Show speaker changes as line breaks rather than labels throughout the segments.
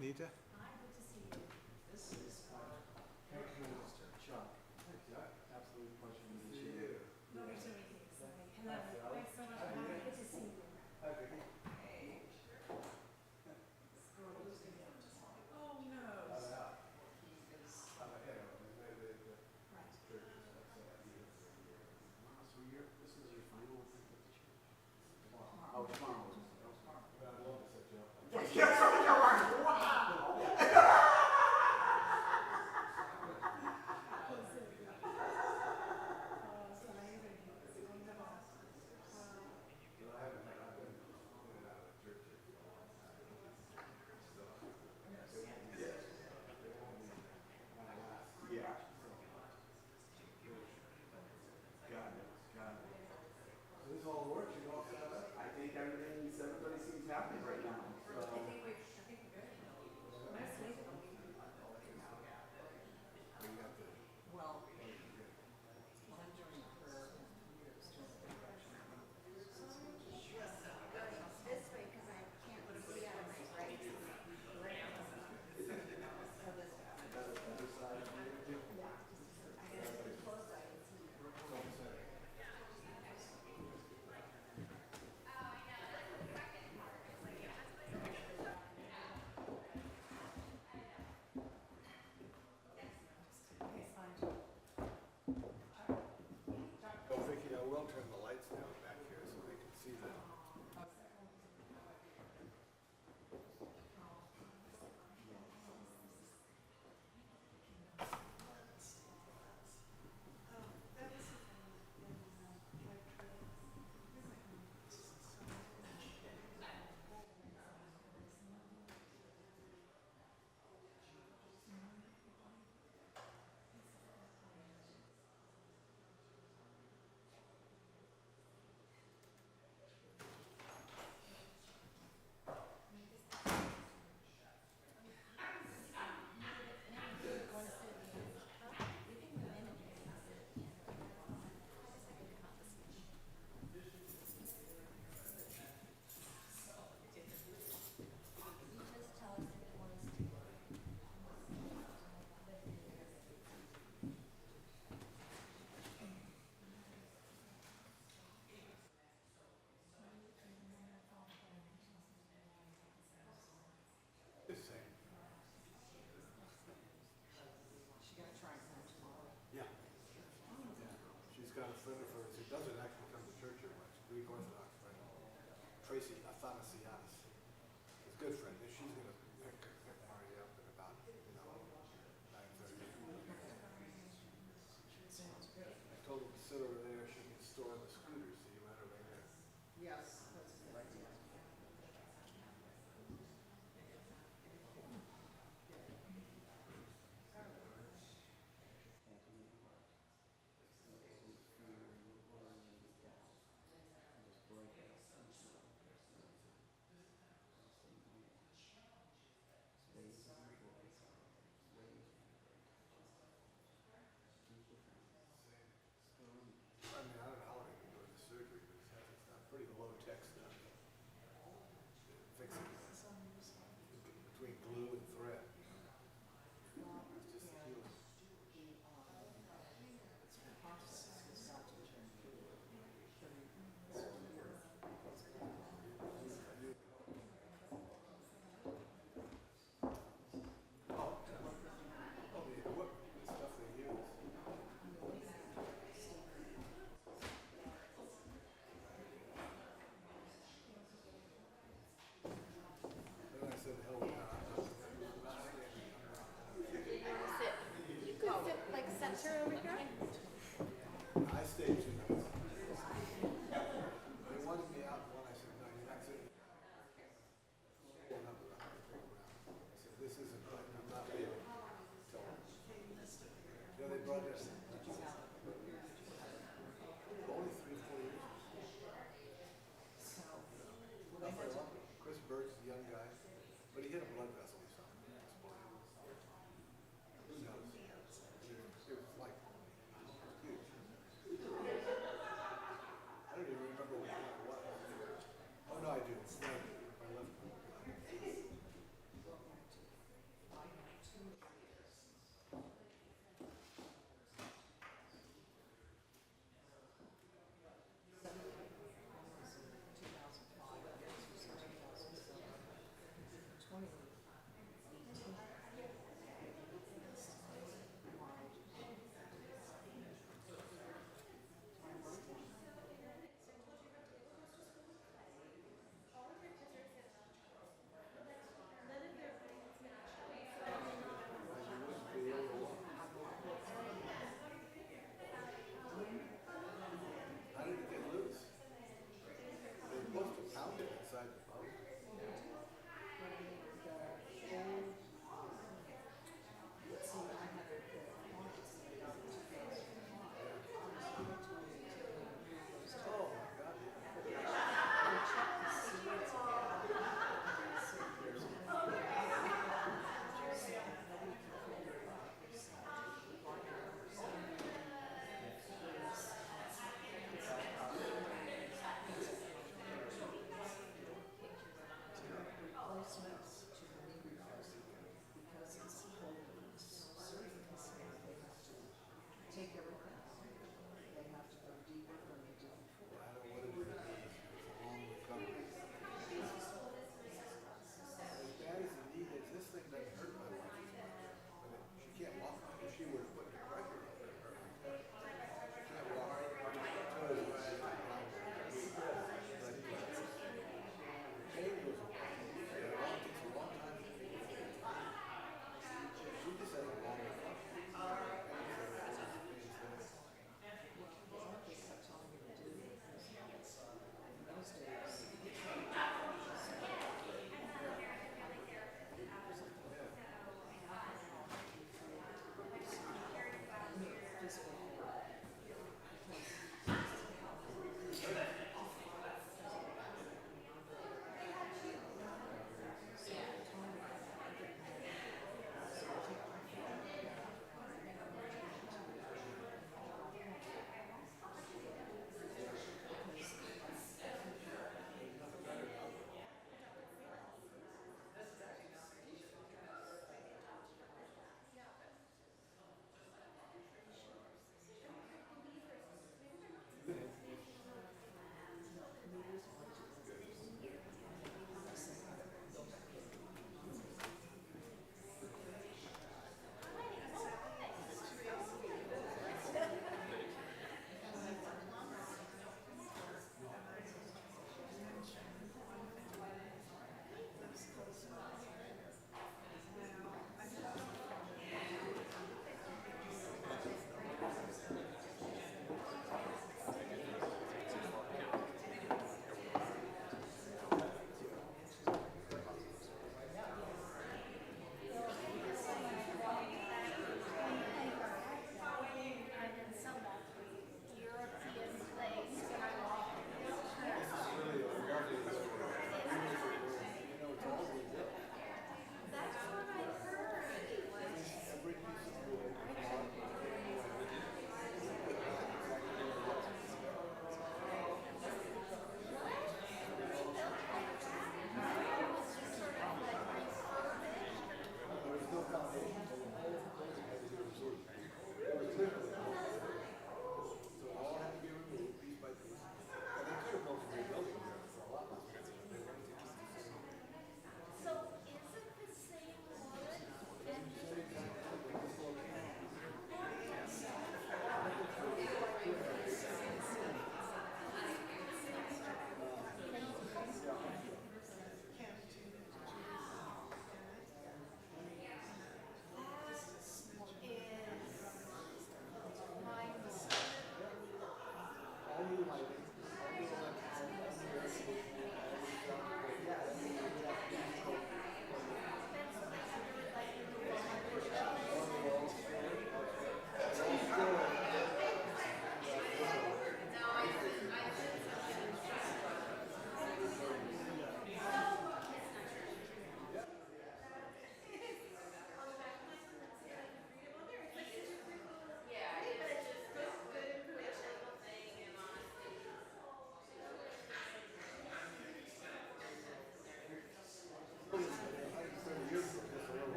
Nita.
Hi, good to see you.
This is Mr. Chuck. Chuck, absolute pleasure to meet you.
Lovely to meet you. Sorry. Hello. Thanks so much for having me. Good to see you.
Okay.
Oh no.
He is
Right.
so this is your final with the church? Oh, tomorrow.
This all works, you all set up?
I think everybody seems happy right now. So.
I think we're good. Nice later. Well, I'm doing prayer and Peter's doing the direction.
This way, because I can't see out of my right. So this way.
Other side.
I gotta stay close, I can see.
It's fine.
Oh, Vicky, I will turn the lights down back here so they can see that. Just saying.
She's gonna try and come tomorrow.
Yeah. She's got a friend of hers who doesn't actually come to church very much, Greek Orthodox friend, Tracy Athanasiadis. His good friend. She's gonna pick Marty up at about 9:30.
Sounds good.
I told him to sit over there. She can store the scooters, so you let her right there.
Yes, that's a good idea.
I mean, I don't know how long he's been doing the surgery, but it's not pretty low tech stuff. Fixing between glue and thread. It's just healing. Oh, the equipment, the stuff they use. Then I said, hell, I'm not standing.
You could sit like center over here.
I stayed 2 nights. They wanted me out one. I said, no, you're not sitting. I said, this isn't right. I'm not leaving. Yeah, they brought us only 3-4 years. Chris Burke's a young guy, but he hit a blood vessel or something. Who knows? It was like huge. I don't even remember what it was. Oh no, I do. My left.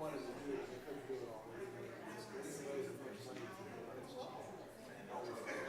wanted to do it, they couldn't do it all. They didn't raise as much money to do it. Always do it.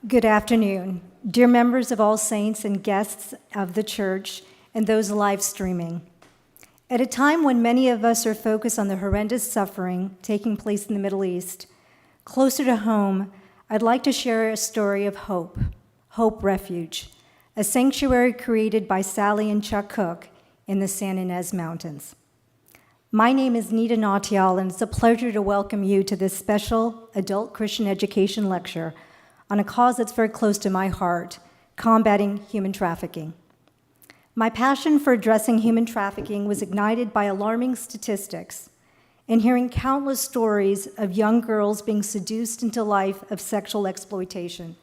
Good afternoon, dear members of All Saints and guests of the church and those live streaming. At a time when many of us are focused on the horrendous suffering taking place in the Middle East, closer to home, I'd like to share a story of hope, Hope Refuge, a sanctuary created by Sally and Chuck Cook in the San Ynez Mountains. My name is Nita Nautial, and it's a pleasure to welcome you to this special adult Christian education lecture on a cause that's very close to my heart, combating human trafficking. My passion for addressing human trafficking was ignited by alarming statistics and hearing countless stories of young girls being seduced into life of sexual exploitation.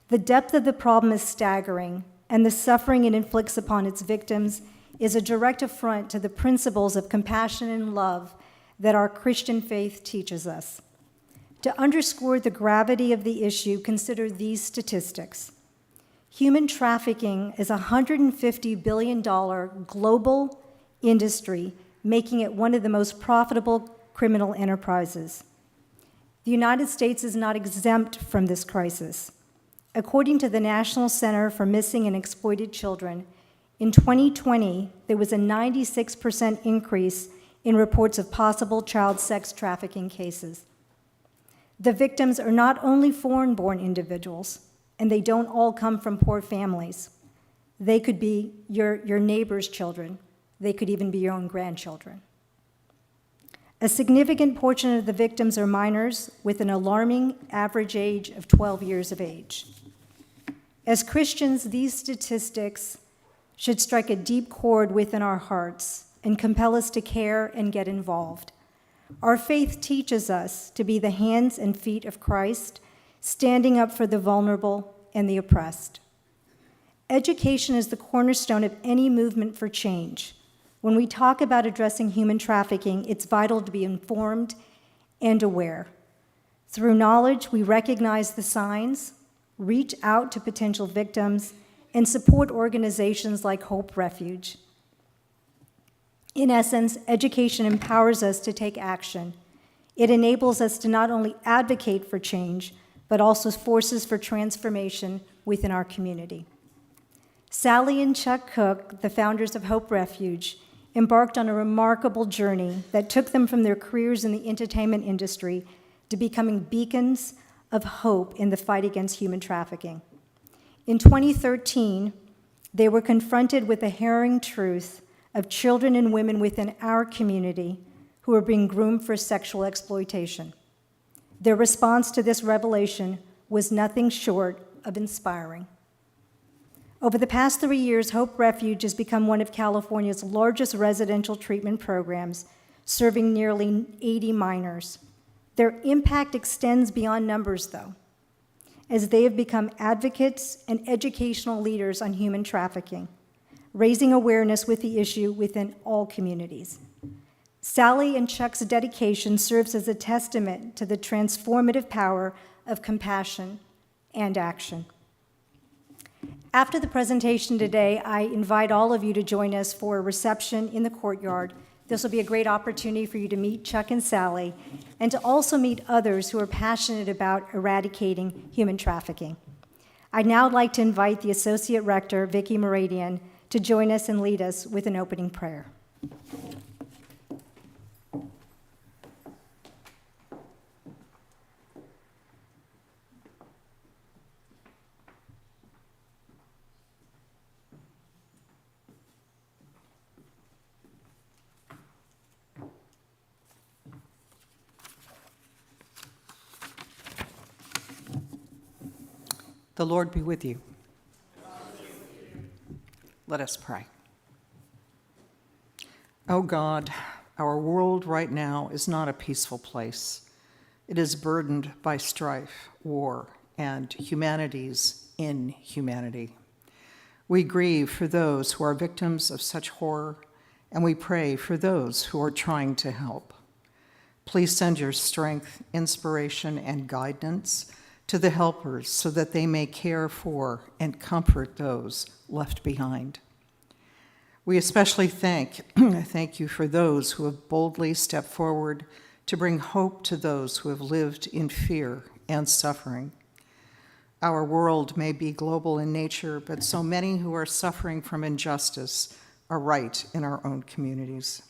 The depth of the problem is staggering, and the suffering it inflicts upon its victims is a direct affront to the principles of compassion and love that our Christian faith teaches us. To underscore the gravity of the issue, consider these statistics. Human trafficking is a $150 billion global industry, making it one of the most profitable criminal enterprises. The United States is not exempt from this crisis. According to the National Center for Missing and Exploited Children, in 2020, there was a 96% increase in reports of possible child sex trafficking cases. The victims are not only foreign-born individuals, and they don't all come from poor families. They could be your neighbor's children. They could even be your own grandchildren. A significant portion of the victims are minors with an alarming average age of 12 years of age. As Christians, these statistics should strike a deep chord within our hearts and compel us to care and get involved. Our faith teaches us to be the hands and feet of Christ, standing up for the vulnerable and the oppressed. Education is the cornerstone of any movement for change. When we talk about addressing human trafficking, it's vital to be informed and aware. Through knowledge, we recognize the signs, reach out to potential victims, and support organizations like Hope Refuge. In essence, education empowers us to take action. It enables us to not only advocate for change, but also forces for transformation within our community. Sally and Chuck Cook, the founders of Hope Refuge, embarked on a remarkable journey that took them from their careers in the entertainment industry to becoming beacons of hope in the fight against human trafficking. In 2013, they were confronted with the harrowing truth of children and women within our community who were being groomed for sexual exploitation. Their response to this revelation was nothing short of inspiring. Over the past 3 years, Hope Refuge has become one of California's largest residential treatment programs, serving nearly 80 minors. Their impact extends beyond numbers, though, as they have become advocates and educational leaders on human trafficking, raising awareness with the issue within all communities. Sally and Chuck's dedication serves as a testament to the transformative power of compassion and action. After the presentation today, I invite all of you to join us for a reception in the courtyard. This will be a great opportunity for you to meet Chuck and Sally and to also meet others who are passionate about eradicating human trafficking. I'd now like to invite the Associate Rector, Vicki Moradian, to join us and lead us with an opening prayer.
The Lord be with you. Let us pray. Oh God, our world right now is not a peaceful place. It is burdened by strife, war, and humanity's inhumanity. We grieve for those who are victims of such horror, and we pray for those who are trying to help. Please send your strength, inspiration, and guidance to the helpers so that they may care for and comfort those left behind. We especially thank you for those who have boldly stepped forward to bring hope to those who have lived in fear and suffering. Our world may be global in nature, but so many who are suffering from injustice are right in our own communities.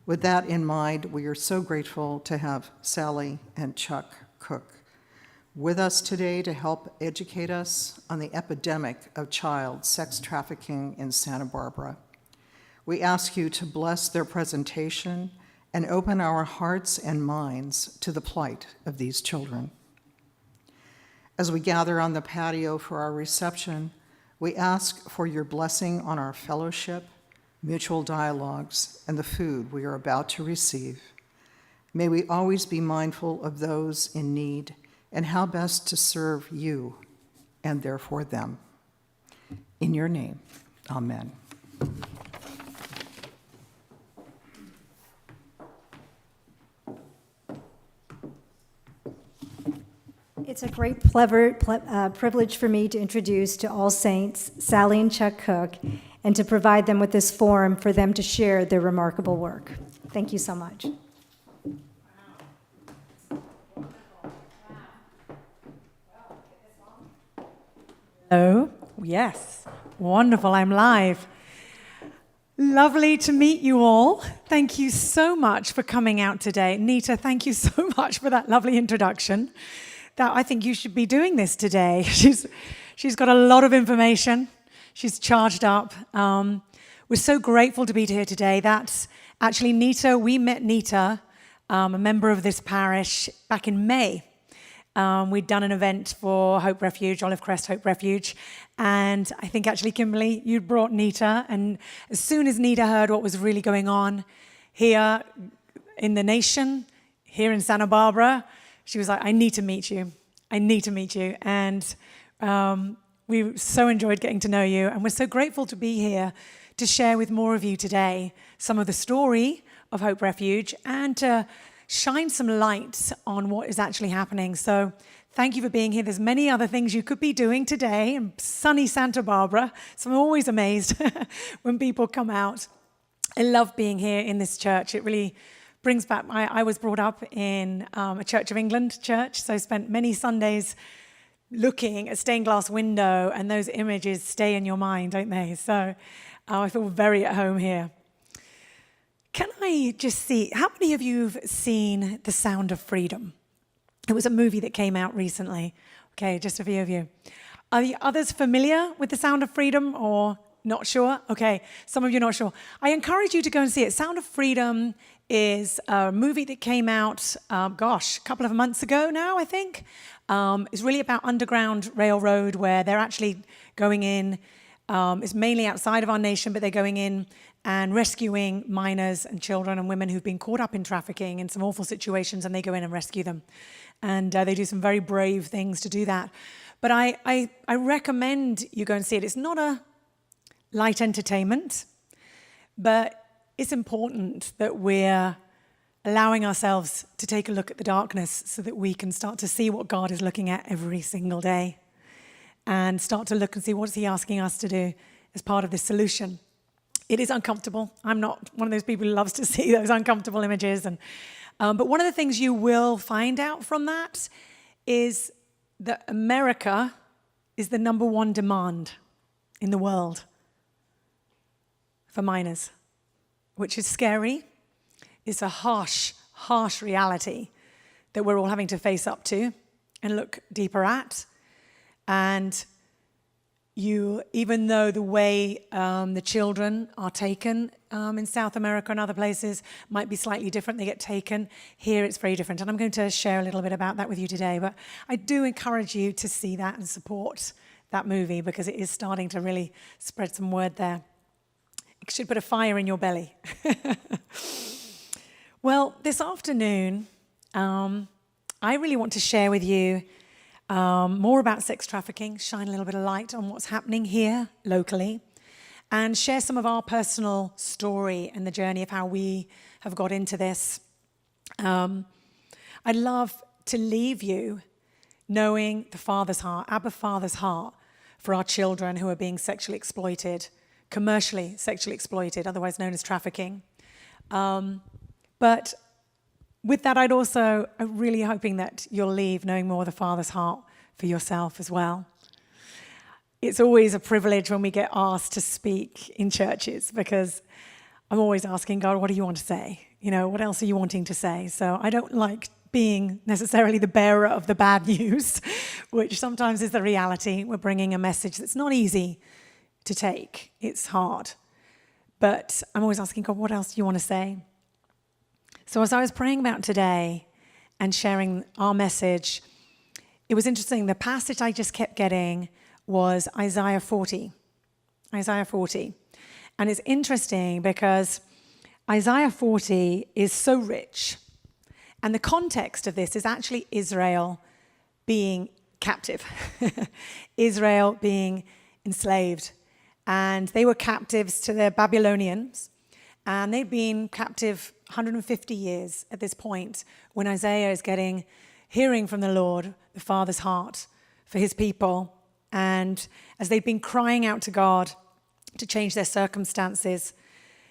With that in mind, we are so grateful to have Sally and Chuck Cook with us today to help educate us on the epidemic of child sex trafficking in Santa Barbara. We ask you to bless their presentation and open our hearts and minds to the plight of these children. As we gather on the patio for our reception, we ask for your blessing on our fellowship, mutual dialogues, and the food we are about to receive. May we always be mindful of those in need and how best to serve you, and therefore them. In your name, amen.
It's a great privilege for me to introduce to All Saints Sally and Chuck Cook and to provide them with this forum for them to share their remarkable work. Thank you so much.
Hello. Yes. Wonderful. I'm live. Lovely to meet you all. Thank you so much for coming out today. Nita, thank you so much for that lovely introduction. I think you should be doing this today. She's got a lot of information. She's charged up. We're so grateful to be here today. That's actually Nita. We met Nita, a member of this parish, back in May. We'd done an event for Hope Refuge, Olive Crest Hope Refuge, and I think actually, Kimberly, you'd brought Nita, and as soon as Nita heard what was really going on here in the nation, here in Santa Barbara, she was like, I need to meet you. I need to meet you. And we so enjoyed getting to know you, and we're so grateful to be here to share with more of you today some of the story of Hope Refuge and to shine some light on what is actually happening. So thank you for being here. There's many other things you could be doing today in sunny Santa Barbara. So I'm always amazed when people come out. I love being here in this church. It really brings back, I was brought up in a Church of England church, so I spent many Sundays looking at stained glass window, and those images stay in your mind, don't they? So I feel very at home here. Can I just see, how many of you have seen The Sound of Freedom? It was a movie that came out recently. Okay, just a few of you. Are the others familiar with The Sound of Freedom or not sure? Okay, some of you are not sure. I encourage you to go and see it. Sound of Freedom is a movie that came out, a couple of months ago now, I think. It's really about Underground Railroad, where they're actually going in. It's mainly outside of our nation, but they're going in and rescuing minors and children and women who've been caught up in trafficking in some awful situations, and they go in and rescue them. And they do some very brave things to do that. But I recommend you go and see it. It's not a light entertainment, but it's important that we're allowing ourselves to take a look at the darkness so that we can start to see what God is looking at every single day and start to look and see what is he asking us to do as part of this solution. It is uncomfortable. I'm not one of those people who loves to see those uncomfortable images. But one of the things you will find out from that is that America is the number one demand in the world for minors, which is scary. It's a harsh, harsh reality that we're all having to face up to and look deeper at. And even though the way the children are taken in South America and other places might be slightly different, they get taken. Here it's very different. And I'm going to share a little bit about that with you today. But I do encourage you to see that and support that movie because it is starting to really spread some word there. It should put a fire in your belly. Well, this afternoon, I really want to share with you more about sex trafficking, shine a little bit of light on what's happening here locally, and share some of our personal story and the journey of how we have got into this. I'd love to leave you knowing the Father's heart, Abba Father's heart, for our children who are being sexually exploited, commercially sexually exploited, otherwise known as trafficking. But with that, I'm really hoping that you'll leave knowing more of the Father's heart for yourself as well. It's always a privilege when we get asked to speak in churches because I'm always asking God, what do you want to say? What else are you wanting to say? So I don't like being necessarily the bearer of the bad news, which sometimes is the reality. We're bringing a message that's not easy to take. It's hard. But I'm always asking God, what else do you want to say? So as I was praying about today and sharing our message, it was interesting. The passage I just kept getting was Isaiah 40. Isaiah 40. And it's interesting because Isaiah 40 is so rich. And the context of this is actually Israel being captive, Israel being enslaved and they were captives to the Babylonians, and they'd been captive 150 years at this point when Isaiah is hearing from the Lord, the Father's heart for his people, and as they've been crying out to God to change their circumstances,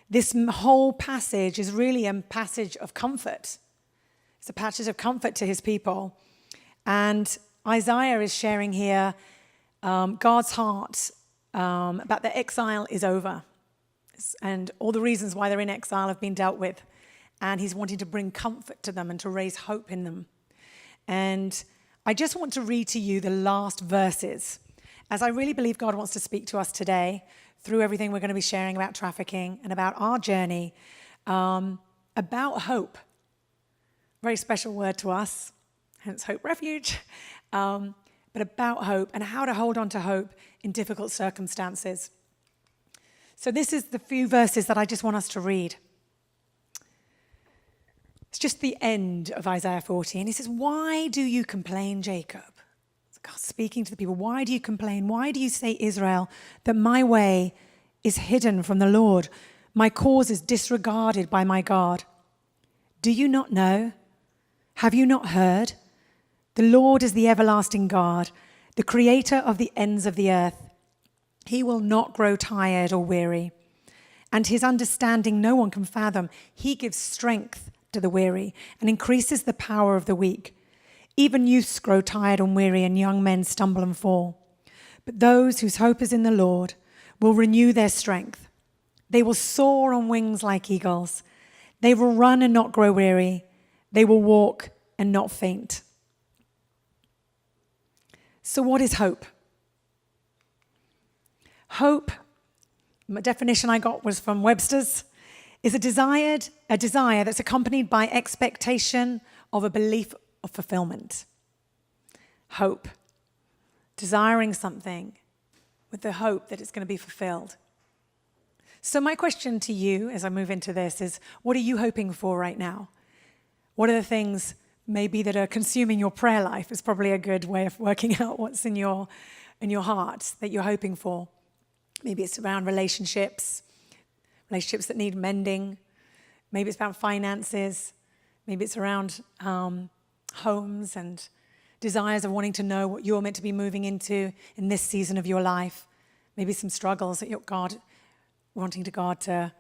this whole passage is really a passage of comfort. It's a passage of comfort to his people. And Isaiah is sharing here God's heart about the exile is over. And all the reasons why they're in exile have been dealt with. And he's wanting to bring comfort to them and to raise hope in them. And I just want to read to you the last verses, as I really believe God wants to speak to us today through everything we're going to be sharing about trafficking and about our journey, about hope. Very special word to us, hence Hope Refuge, but about hope and how to hold on to hope in difficult circumstances. So this is the few verses that I just want us to read. It's just the end of Isaiah 40. And he says, "Why do you complain, Jacob?" It's God speaking to the people. "Why do you complain? Why do you say, Israel, that my way is hidden from the Lord? My cause is disregarded by my God. Do you not know? Have you not heard? The Lord is the everlasting God, the creator of the ends of the earth. He will not grow tired or weary, and his understanding no one can fathom. He gives strength to the weary and increases the power of the weak. Even youths grow tired and weary, and young men stumble and fall. But those whose hope is in the Lord will renew their strength. They will soar on wings like eagles. They will run and not grow weary. They will walk and not faint." So what is hope? Hope, the definition I got was from Webster's, is a desire that's accompanied by expectation of a belief of fulfillment. Hope, desiring something with the hope that it's going to be fulfilled. So my question to you as I move into this is, what are you hoping for right now? What are the things maybe that are consuming your prayer life? Is probably a good way of working out what's in your heart that you're hoping for. Maybe it's around relationships that need mending. Maybe it's about finances. Maybe it's around homes and desires of wanting to know what you're meant to be moving into in this season of your life. Maybe some struggles that you're wanting God to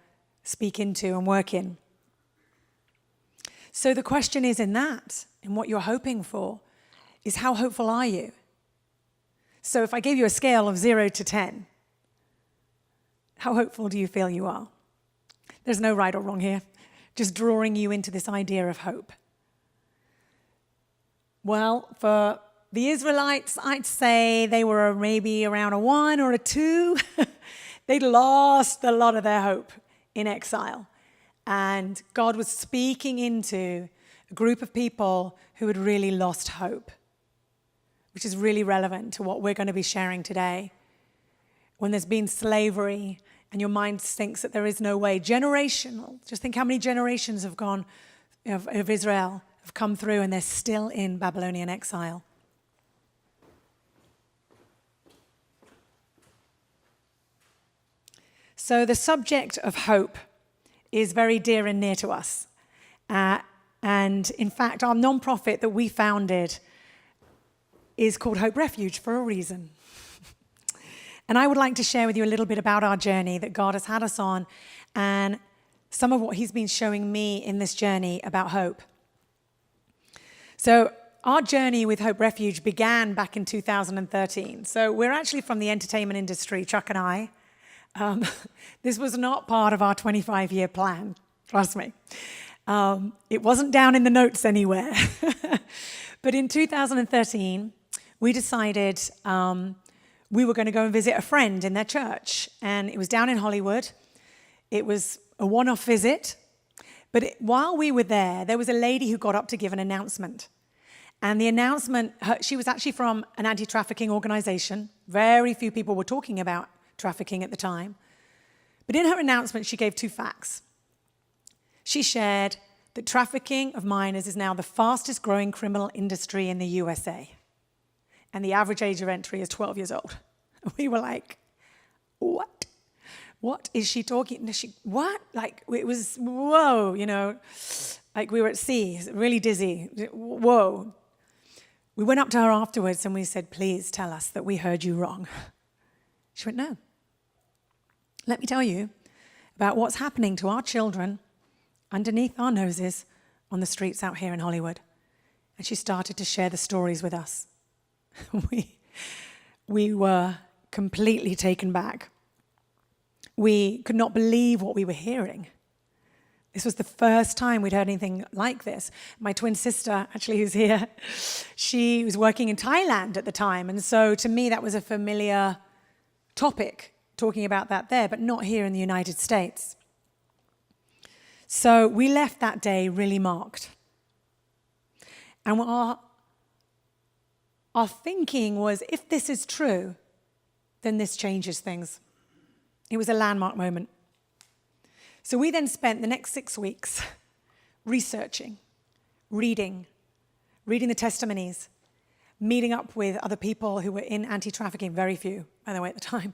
speak into and work in. So the question is in what you're hoping for, is how hopeful are you? So if I gave you a scale of 0 to 10, how hopeful do you feel you are? There's no right or wrong here, just drawing you into this idea of hope. Well, for the Israelites, I'd say they were maybe around a 1 or a 2. They'd lost a lot of their hope in exile. And God was speaking into a group of people who had really lost hope, which is really relevant to what we're going to be sharing today. When there's been slavery and your mind thinks that there is no way, generational, just think how many generations have gone of Israel have come through and they're still in Babylonian exile. So the subject of hope is very dear and near to us. And in fact, our nonprofit that we founded is called Hope Refuge for a reason. And I would like to share with you a little bit about our journey that God has had us on and some of what he's been showing me in this journey about hope. So our journey with Hope Refuge began back in 2013. So we're actually from the entertainment industry, Chuck and I. This was not part of our 25-year plan, trust me. It wasn't down in the notes anywhere. But in 2013, we decided we were going to go and visit a friend in their church. And it was down in Hollywood. It was a one-off visit. But while we were there was a lady who got up to give an announcement. And the announcement, she was actually from an anti-trafficking organization. Very few people were talking about trafficking at the time. But in her announcement, she gave 2 facts. She shared that trafficking of minors is now the fastest growing criminal industry in the USA. And the average age of entry is 12 years old. We were like, what? what is she talking? What? Like, it was, whoa, like we were at sea, really dizzy. Whoa. We went up to her afterwards and we said, please tell us that we heard you wrong. She went, no. Let me tell you about what's happening to our children underneath our noses on the streets out here in Hollywood. And she started to share the stories with us. We were completely taken back. We could not believe what we were hearing. This was the first time we'd heard anything like this. My twin sister, actually, who's here, she was working in Thailand at the time. And so to me, that was a familiar topic, talking about that there, but not here in the United States. So we left that day really marked. And our thinking was, if this is true, then this changes things. It was a landmark moment. So we then spent the next 6 weeks researching, reading the testimonies, meeting up with other people who were in anti-trafficking, very few, by the way, at the time,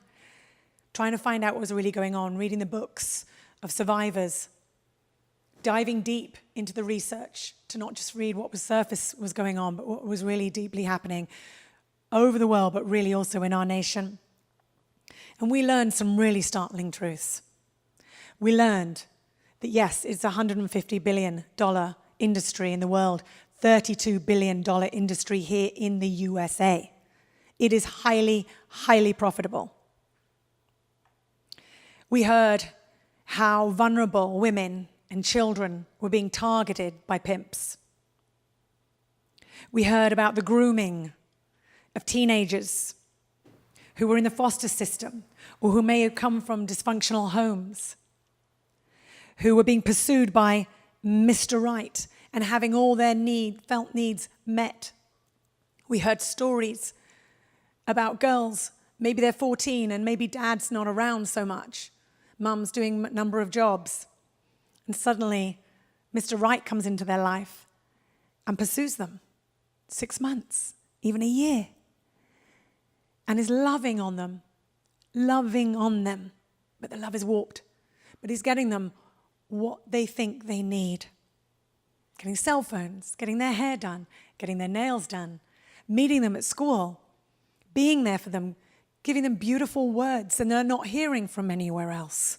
trying to find out what was really going on, reading the books of survivors, diving deep into the research to not just read what was surface was going on, but what was really deeply happening over the world, but really also in our nation. And we learned some really startling truths. We learned that, yes, it's a $150 billion industry in the world, $32 billion industry here in the USA. It is highly, highly profitable. We heard how vulnerable women and children were being targeted by pimps. We heard about the grooming of teenagers who were in the foster system or who may have come from dysfunctional homes, who were being pursued by Mr. Right and having all their felt needs met. We heard stories about girls, maybe they're 14 and maybe dad's not around so much. Mum's doing a number of jobs. And suddenly, Mr. Right comes into their life and pursues them. 6 months, even a year. And is loving on them. But the love is warped. But he's getting them what they think they need. Getting cell phones, getting their hair done, getting their nails done, meeting them at school, being there for them, giving them beautiful words and they're not hearing from anywhere else.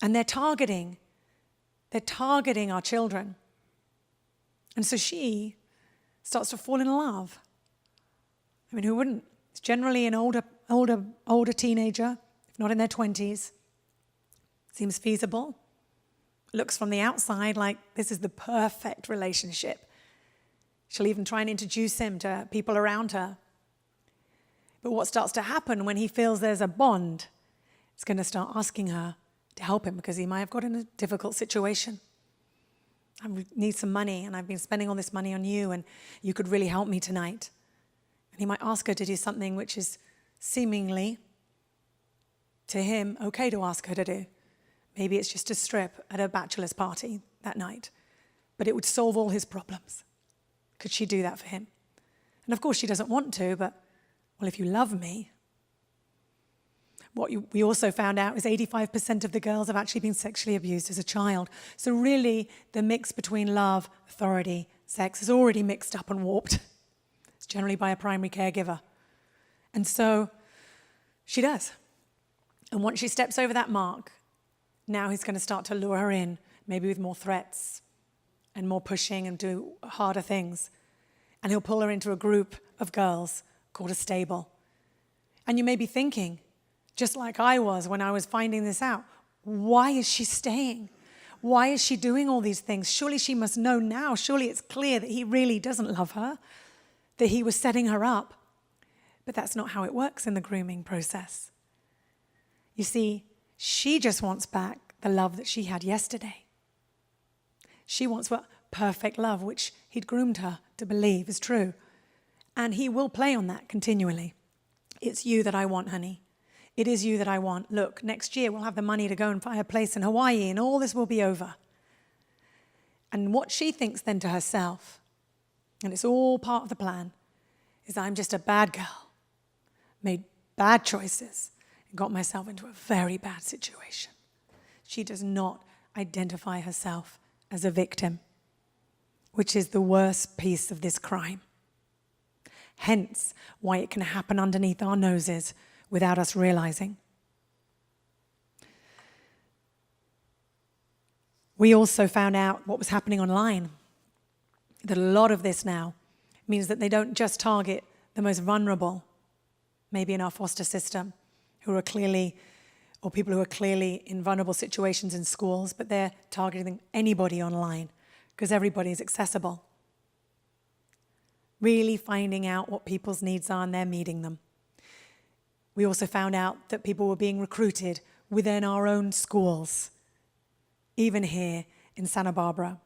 And they're targeting our children. And so she starts to fall in love. I mean, who wouldn't? It's generally an older teenager, if not in their 20s. Seems feasible. Looks from the outside like this is the perfect relationship. She'll even try and introduce him to people around her. But what starts to happen when he feels there's a bond, he's going to start asking her to help him because he might have got in a difficult situation. I need some money and I've been spending all this money on you and you could really help me tonight. And he might ask her to do something which is seemingly, to him, okay to ask her to do. Maybe it's just a strip at a bachelor's party that night. But it would solve all his problems. Could she do that for him? And of course she doesn't want to, but, well, if you love me. What we also found out is 85% of the girls have actually been sexually abused as a child. So really, the mix between love, authority, sex is already mixed up and warped. It's generally by a primary caregiver. And so she does. And once she steps over that mark, now he's going to start to lure her in, maybe with more threats and more pushing and do harder things. And he'll pull her into a group of girls called a stable. And you may be thinking, just like I was when I was finding this out, why is she staying? Why is she doing all these things? Surely she must know now. Surely it's clear that he really doesn't love her, that he was setting her up. But that's not how it works in the grooming process. You see, she just wants back the love that she had yesterday. She wants what perfect love, which he'd groomed her to believe is true. And he will play on that continually. It's you that I want, honey. It is you that I want. Look, next year we'll have the money to go and buy a place in Hawaii and all this will be over. And what she thinks then to herself, and it's all part of the plan, is I'm just a bad girl, made bad choices and got myself into a very bad situation. She does not identify herself as a victim, which is the worst piece of this crime. Hence, why it can happen underneath our noses without us realizing. We also found out what was happening online. That a lot of this now means that they don't just target the most vulnerable, maybe in our foster system, who are clearly, or people who are clearly in vulnerable situations in schools, but they're targeting anybody online because everybody is accessible. Really finding out what people's needs are and they're meeting them. We also found out that people were being recruited within our own schools, even here in Santa Barbara.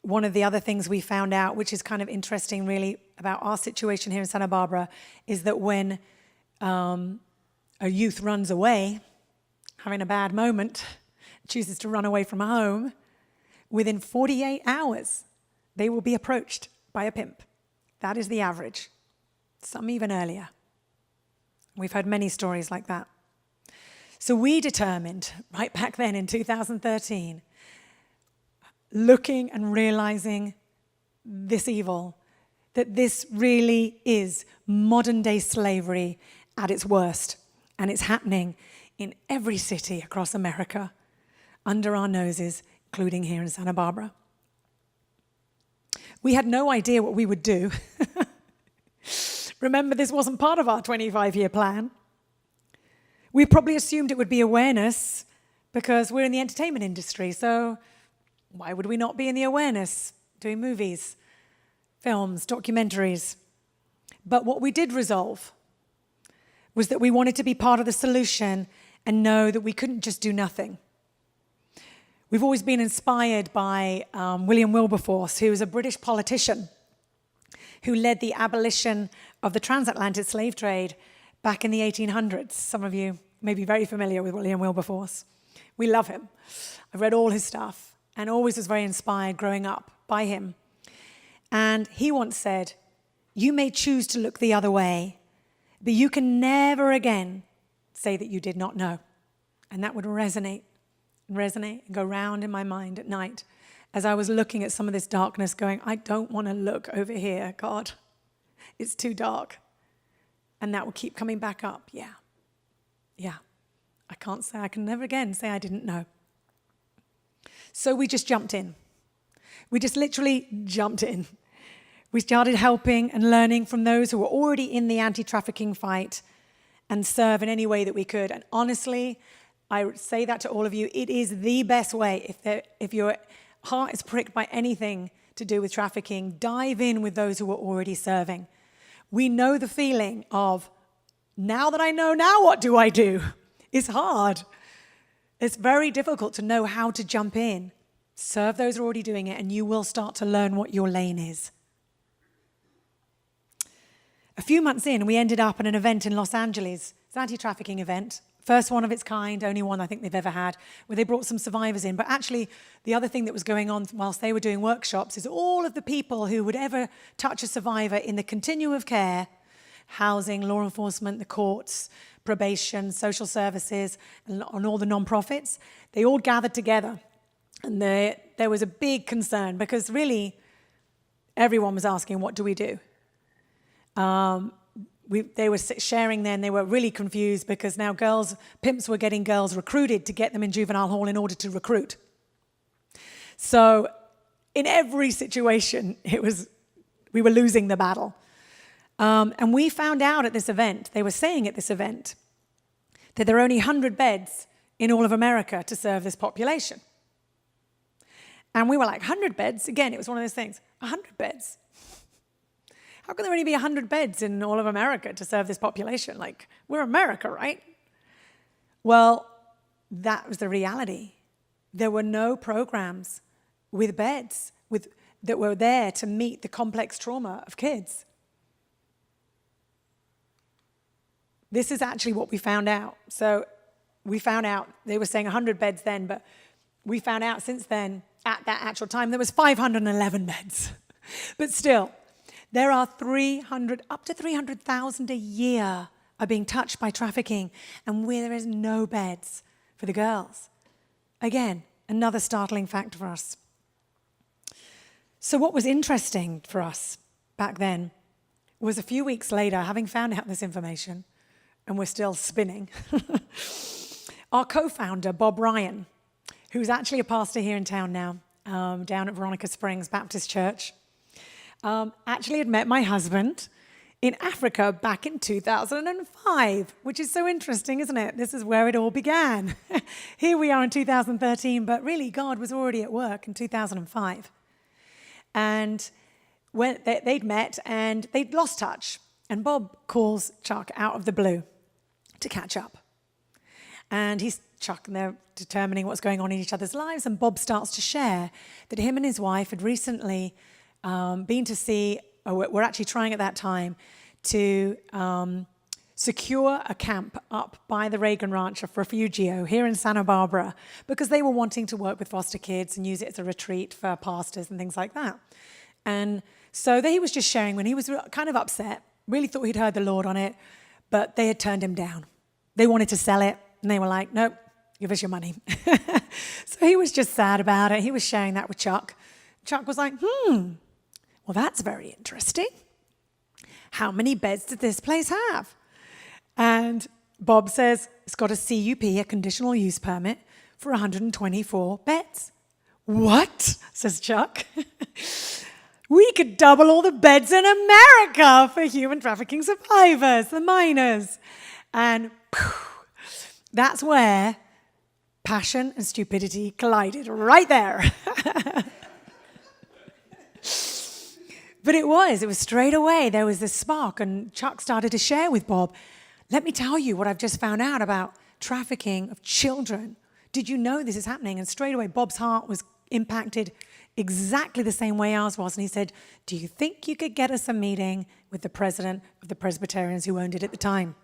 One of the other things we found out, which is kind of interesting really about our situation here in Santa Barbara, is that when a youth runs away, having a bad moment, chooses to run away from home, within 48 hours, they will be approached by a pimp. That is the average. Some even earlier. We've heard many stories like that. So we determined, right back then in 2013, looking and realizing this evil, that this really is modern-day slavery at its worst, and it's happening in every city across America, under our noses, including here in Santa Barbara. We had no idea what we would do. Remember, this wasn't part of our 25-year plan. We probably assumed it would be awareness because we're in the entertainment industry, so why would we not be in the awareness, doing movies, films, documentaries? But what we did resolve was that we wanted to be part of the solution and know that we couldn't just do nothing. We've always been inspired by William Wilberforce, who was a British politician who led the abolition of the transatlantic slave trade back in the 1800s. Some of you may be very familiar with William Wilberforce. We love him. I've read all his stuff and always was very inspired growing up by him. And he once said, "You may choose to look the other way, but you can never again say that you did not know." And that would resonate and go round in my mind at night as I was looking at some of this darkness going, I don't want to look over here, God. It's too dark. And that would keep coming back up. Yeah. I can never again say I didn't know. So we just jumped in. We just literally jumped in. We started helping and learning from those who were already in the anti-trafficking fight and serve in any way that we could. And honestly, I would say that to all of you, it is the best way. If your heart is pricked by anything to do with trafficking, dive in with those who are already serving. We know the feeling of, now that I know, now what do I do? It's hard. It's very difficult to know how to jump in. Serve those who are already doing it, and you will start to learn what your lane is. A few months in, we ended up at an event in Los Angeles. It's an anti-trafficking event. First one of its kind, only one I think they've ever had, where they brought some survivors in. But actually, the other thing that was going on whilst they were doing workshops is all of the people who would ever touch a survivor in the continuum of care, housing, law enforcement, the courts, probation, social services, and all the non-profits, they all gathered together. And there was a big concern because really everyone was asking, what do we do? They were sharing then, they were really confused because now pimps were getting girls recruited to get them in juvenile hall in order to recruit. So in every situation, we were losing the battle. And we found out at this event, they were saying at this event, that there are only 100 beds in all of America to serve this population. And we were like, 100 beds? Again, it was one of those things, 100 beds? How can there only be 100 beds in all of America to serve this population? Like, we're America, right? Well, that was the reality. There were no programs with beds that were there to meet the complex trauma of kids. This is actually what we found out. So we found out, they were saying 100 beds then, but we found out since then, at that actual time, there was 511 beds. But still, there are up to 300,000 a year are being touched by trafficking, and where there is no beds for the girls. Again, another startling fact for us. So what was interesting for us back then was a few weeks later, having found out this information, and we're still spinning, our co-founder, Bob Ryan, who's actually a pastor here in town now, down at Veronica Springs Baptist Church, actually had met my husband in Africa back in 2005, which is so interesting, isn't it? This is where it all began. Here we are in 2013, but really God was already at work in 2005. And when they'd met and they'd lost touch, and Bob calls Chuck out of the blue to catch up. And he's Chuck, and they're determining what's going on in each other's lives, and Bob starts to share that him and his wife had recently been to see, we're actually trying at that time to secure a camp up by the Reagan Ranch of Refugio here in Santa Barbara, because they were wanting to work with foster kids and use it as a retreat for pastors and things like that. And so he was just sharing when he was kind of upset, really thought he'd heard the Lord on it, but they had turned him down. They wanted to sell it, and they were like, nope, give us your money. So he was just sad about it. He was sharing that with Chuck. Chuck was like, well, that's very interesting. How many beds did this place have? And Bob says, it's got a CUP, a conditional use permit, for 124 beds. What? Says Chuck. We could double all the beds in America for human trafficking survivors, the minors. And that's where passion and stupidity collided, right there. But it was straight away. There was this spark, and Chuck started to share with Bob, let me tell you what I've just found out about trafficking of children. Did you know this is happening? And straight away, Bob's heart was impacted exactly the same way ours was. And he said, do you think you could get us a meeting with the president of the Presbyterians who owned it at the time?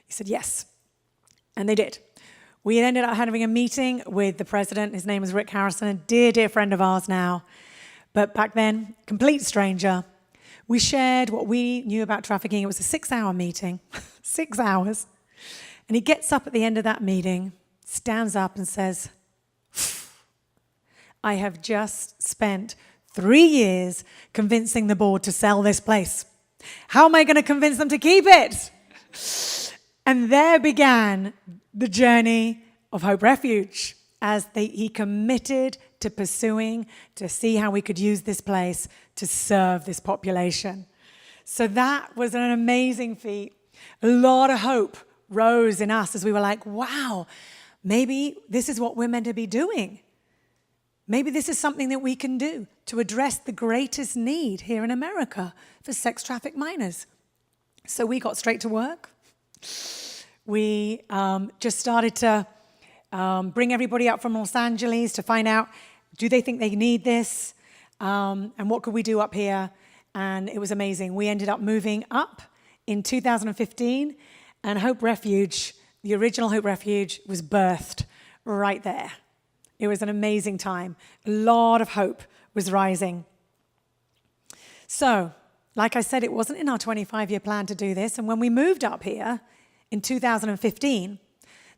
He said, yes. And they did. We ended up having a meeting with the president. His name was Rick Harrison, a dear, dear friend of ours now. But back then, complete stranger. We shared what we knew about trafficking. It was a 6-hour meeting, 6 hours. And he gets up at the end of that meeting, stands up and says, I have just spent 3 years convincing the board to sell this place. How am I going to convince them to keep it? And there began the journey of Hope Refuge, as he committed to pursuing, to see how we could use this place to serve this population. So that was an amazing feat. A lot of hope rose in us as we were like, wow, maybe this is what we're meant to be doing. Maybe this is something that we can do to address the greatest need here in America for sex trafficked minors. So we got straight to work. We just started to bring everybody up from Los Angeles to find out, do they think they need this? And what could we do up here? And it was amazing. We ended up moving up in 2015, and Hope Refuge, the original Hope Refuge, was birthed right there. It was an amazing time. A lot of hope was rising. So, like I said, it wasn't in our 25-year plan to do this. And when we moved up here in 2015,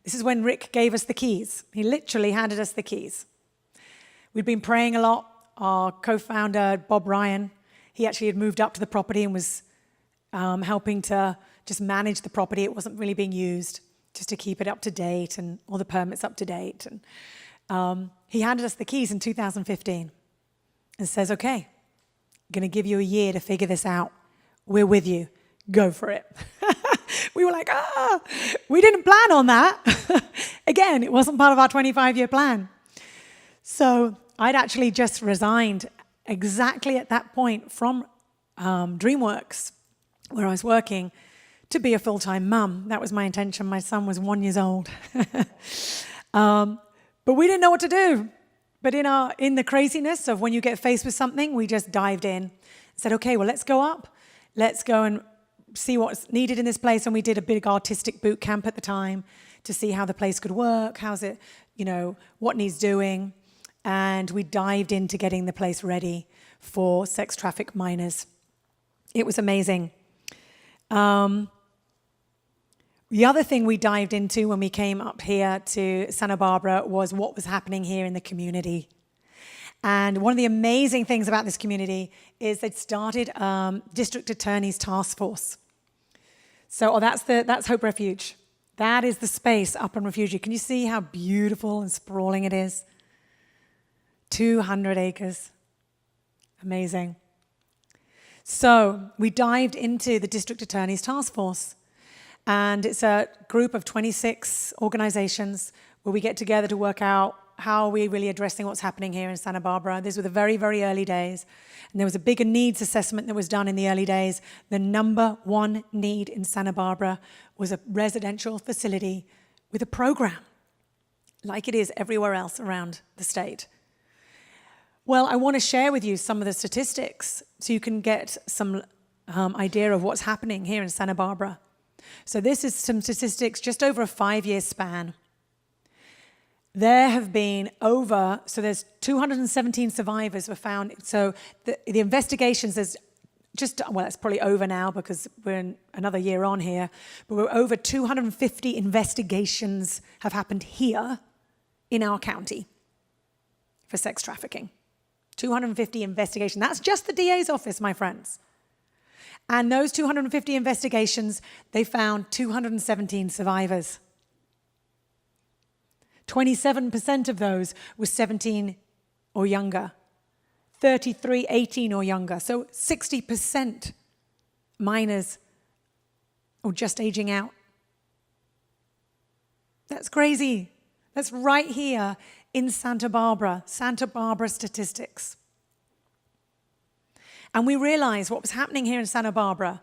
this is when Rick gave us the keys. He literally handed us the keys. We'd been praying a lot. Our co-founder, Bob Ryan, he actually had moved up to the property and was helping to just manage the property. It wasn't really being used, just to keep it up to date and all the permits up to date. And he handed us the keys in 2015 and says, okay, I'm going to give you a year to figure this out. We're with you. Go for it. We were like, we didn't plan on that. Again, it wasn't part of our 25-year plan. So I'd actually just resigned exactly at that point from DreamWorks, where I was working, to be a full-time mum. That was my intention. My son was 1 year old. But we didn't know what to do. But in the craziness of when you get faced with something, we just dived in and said, okay, well, let's go up. Let's go and see what's needed in this place. And we did a big artistic boot camp at the time to see how the place could work, how's it, what needs doing. And we dived into getting the place ready for sex trafficked minors. It was amazing. The other thing we dived into when we came up here to Santa Barbara was what was happening here in the community. And one of the amazing things about this community is they'd started District Attorney's Task Force. So that's Hope Refuge. That is the space up in Refuge. Can you see how beautiful and sprawling it is? 200 acres. Amazing. So we dived into the District Attorney's Task Force. And it's a group of 26 organizations where we get together to work out how are we really addressing what's happening here in Santa Barbara. These were the very, very early days. And there was a bigger needs assessment that was done in the early days. The number one need in Santa Barbara was a residential facility with a program, like it is everywhere else around the state. Well, I want to share with you some of the statistics so you can get some idea of what's happening here in Santa Barbara. So this is some statistics just over a 5-year span. There have been there's 217 survivors were found. So the investigations, it's probably over now because we're in another year on here, but we're over 250 investigations have happened here in our county for sex trafficking. 250 investigations. That's just the DA's office, my friends. And those 250 investigations, they found 217 survivors. 27% of those were 17 or younger. 33, 18 or younger. So 60% minors or just aging out. That's crazy. That's right here in Santa Barbara statistics. And we realized what was happening here in Santa Barbara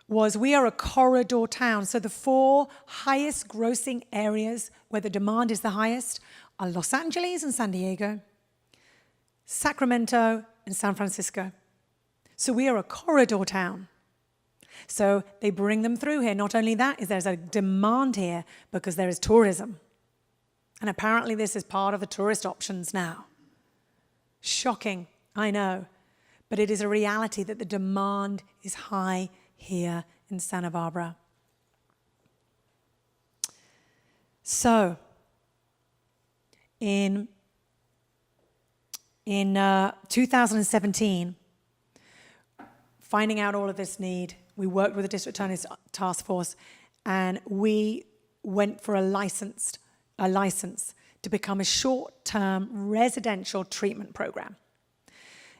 was we are a corridor town. So the 4 highest grossing areas where the demand is the highest are Los Angeles and San Diego, Sacramento and San Francisco. So we are a corridor town. So they bring them through here. Not only that, is there's a demand here because there is tourism. And apparently this is part of the tourist options now. Shocking, I know. But it is a reality that the demand is high here in Santa Barbara. So, in 2017, finding out all of this need, we worked with the District Attorney's Task Force, and we went for a license to become a short-term residential treatment program.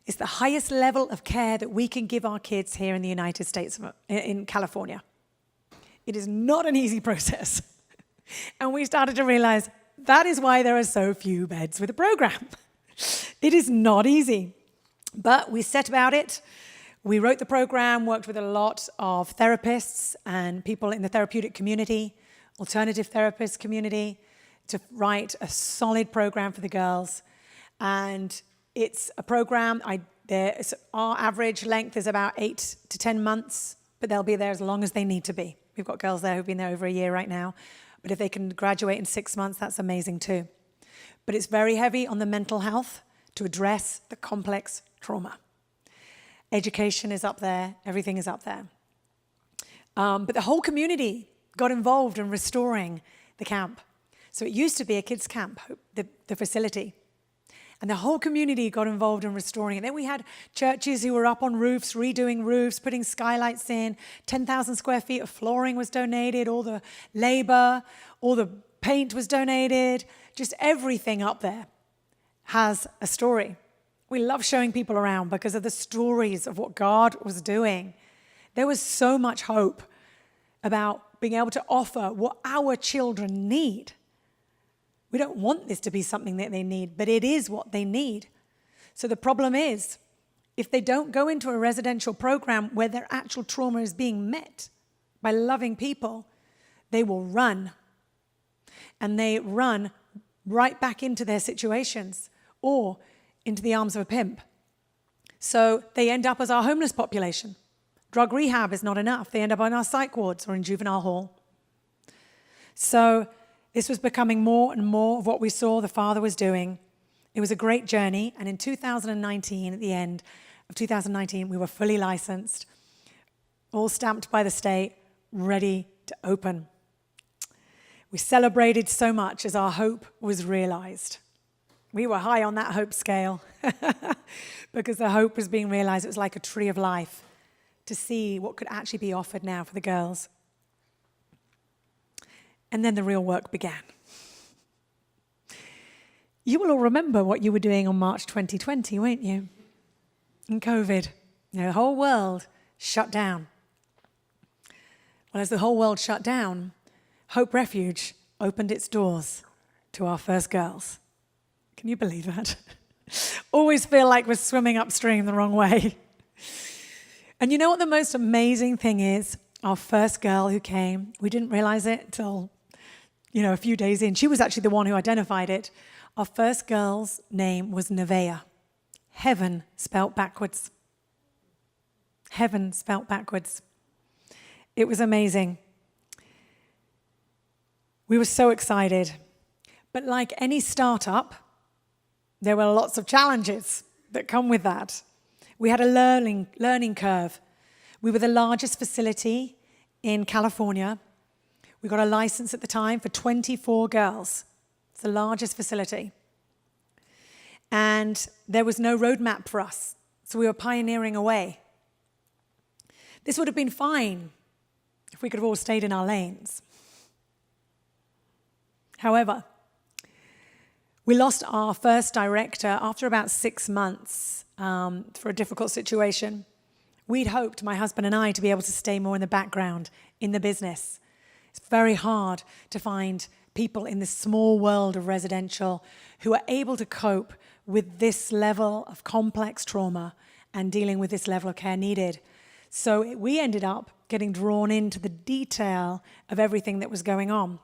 It's the highest level of care that we can give our kids here in the United States, in California. It is not an easy process. And we started to realize that is why there are so few beds with a program. It is not easy. But we set about it. We wrote the program, worked with a lot of therapists and people in the therapeutic community, alternative therapist community, to write a solid program for the girls. And it's a program, our average length is about 8 to 10 months, but they'll be there as long as they need to be. We've got girls there who've been there over a year right now, but if they can graduate in 6 months, that's amazing too. But it's very heavy on the mental health to address the complex trauma. Education is up there, everything is up there. But the whole community got involved in restoring the camp. So it used to be a kids' camp, the facility. And the whole community got involved in restoring it. Then we had churches who were up on roofs, redoing roofs, putting skylights in. 10,000 square feet of flooring was donated. All the labor, all the paint was donated. Just everything up there has a story. We love showing people around because of the stories of what God was doing. There was so much hope about being able to offer what our children need. We don't want this to be something that they need, but it is what they need. So the problem is, if they don't go into a residential program where their actual trauma is being met by loving people, they will run. And they run right back into their situations or into the arms of a pimp. So they end up as our homeless population. Drug rehab is not enough. They end up on our psych wards or in juvenile hall. So this was becoming more and more of what we saw the Father was doing. It was a great journey, and in 2019, at the end of 2019, we were fully licensed, all stamped by the state, ready to open. We celebrated so much as our hope was realized. We were high on that hope scale because the hope was being realized. It was like a tree of life to see what could actually be offered now for the girls. And then the real work began. You will all remember what you were doing on March 2020, won't you? In COVID, the whole world shut down. Well, as the whole world shut down, Hope Refuge opened its doors to our first girls. Can you believe that? Always feel like we're swimming upstream the wrong way. And you know what the most amazing thing is? Our first girl who came, we didn't realize it till, a few days in. She was actually the one who identified it. Our first girl's name was Nevaeh. Heaven spelt backwards. Heaven spelt backwards. It was amazing. We were so excited. But like any startup, there were lots of challenges that come with that. We had a learning curve. We were the largest facility in California. We got a license at the time for 24 girls. It's the largest facility. And there was no roadmap for us, so we were pioneering away. This would have been fine if we could have all stayed in our lanes. However, we lost our first director after about 6 months for a difficult situation. We'd hoped, my husband and I, to be able to stay more in the background in the business. It's very hard to find people in this small world of residential who are able to cope with this level of complex trauma and dealing with this level of care needed. So we ended up getting drawn into the detail of everything that was going on.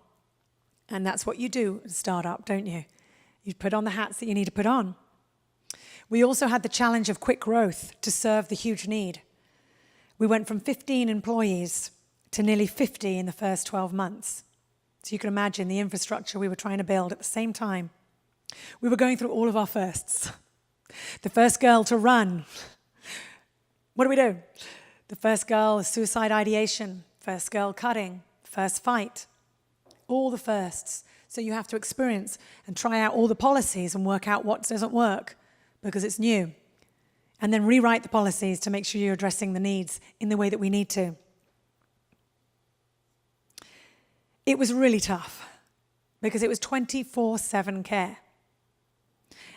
And that's what you do at a startup, don't you? You put on the hats that you need to put on. We also had the challenge of quick growth to serve the huge need. We went from 15 employees to nearly 50 in the first 12 months. So you can imagine the infrastructure we were trying to build at the same time. We were going through all of our firsts. The first girl to run. What do? The first girl, suicide ideation. First girl cutting. First fight. All the firsts. So you have to experience and try out all the policies and work out what doesn't work because it's new. And then rewrite the policies to make sure you're addressing the needs in the way that we need to. It was really tough because it was 24/7 care.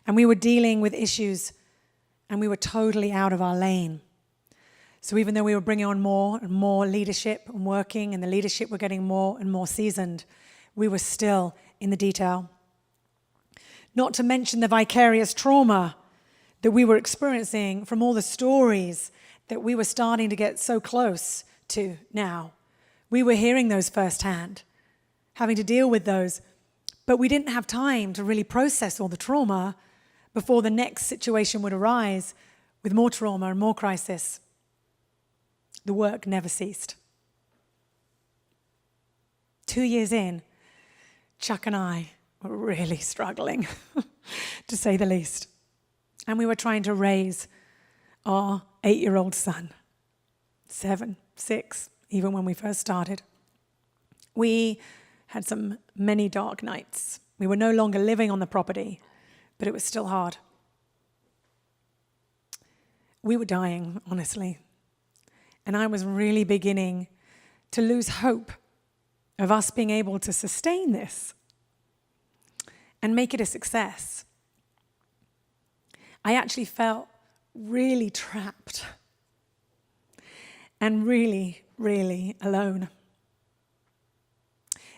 And we were dealing with issues and we were totally out of our lane. So even though we were bringing on more and more leadership and working and the leadership were getting more and more seasoned, we were still in the detail. Not to mention the vicarious trauma that we were experiencing from all the stories that we were starting to get so close to now. We were hearing those firsthand, having to deal with those, but we didn't have time to really process all the trauma before the next situation would arise with more trauma and more crisis. The work never ceased. 2 years in, Chuck and I were really struggling, to say the least. And we were trying to raise our 8-year-old son, 7, 6, even when we first started. We had many dark nights. We were no longer living on the property, but it was still hard. We were dying, honestly. And I was really beginning to lose hope of us being able to sustain this and make it a success. I actually felt really trapped and really, really alone.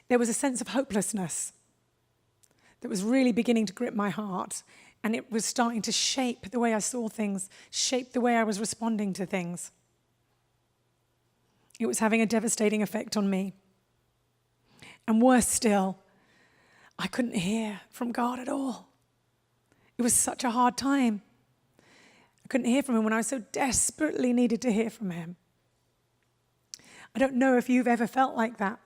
There was a sense of hopelessness that was really beginning to grip my heart, and it was starting to shape the way I saw things, shape the way I was responding to things. It was having a devastating effect on me. And worse still, I couldn't hear from God at all. It was such a hard time. I couldn't hear from him when I so desperately needed to hear from him. I don't know if you've ever felt like that,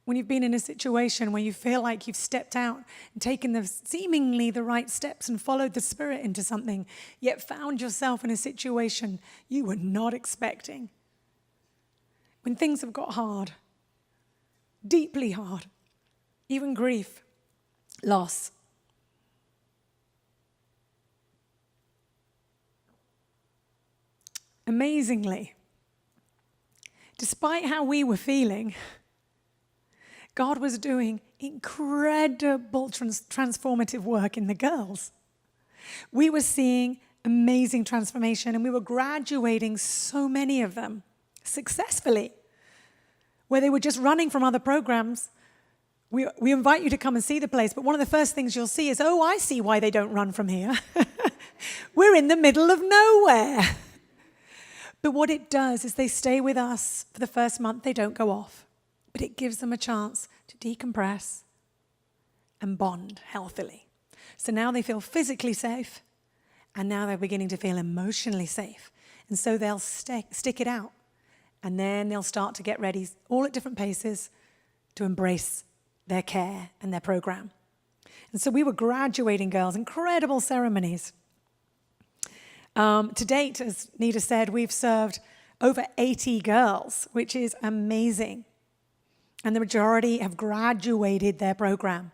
when you've been in a situation where you feel like you've stepped out and taken the seemingly the right steps and followed the Spirit into something, yet found yourself in a situation you were not expecting. When things have got hard, deeply hard, even grief, loss. Amazingly, despite how we were feeling, God was doing incredible transformative work in the girls. We were seeing amazing transformation, and we were graduating so many of them successfully, where they were just running from other programs. We invite you to come and see the place, but one of the first things you'll see is, oh, I see why they don't run from here. We're in the middle of nowhere. But what it does is they stay with us for the first month, they don't go off. But it gives them a chance to decompress and bond healthily. So now they feel physically safe, and now they're beginning to feel emotionally safe. And so they'll stick it out. And then they'll start to get ready, all at different paces, to embrace their care and their program. And so we were graduating girls, incredible ceremonies. To date, as Nita said, we've served over 80 girls, which is amazing. And the majority have graduated their program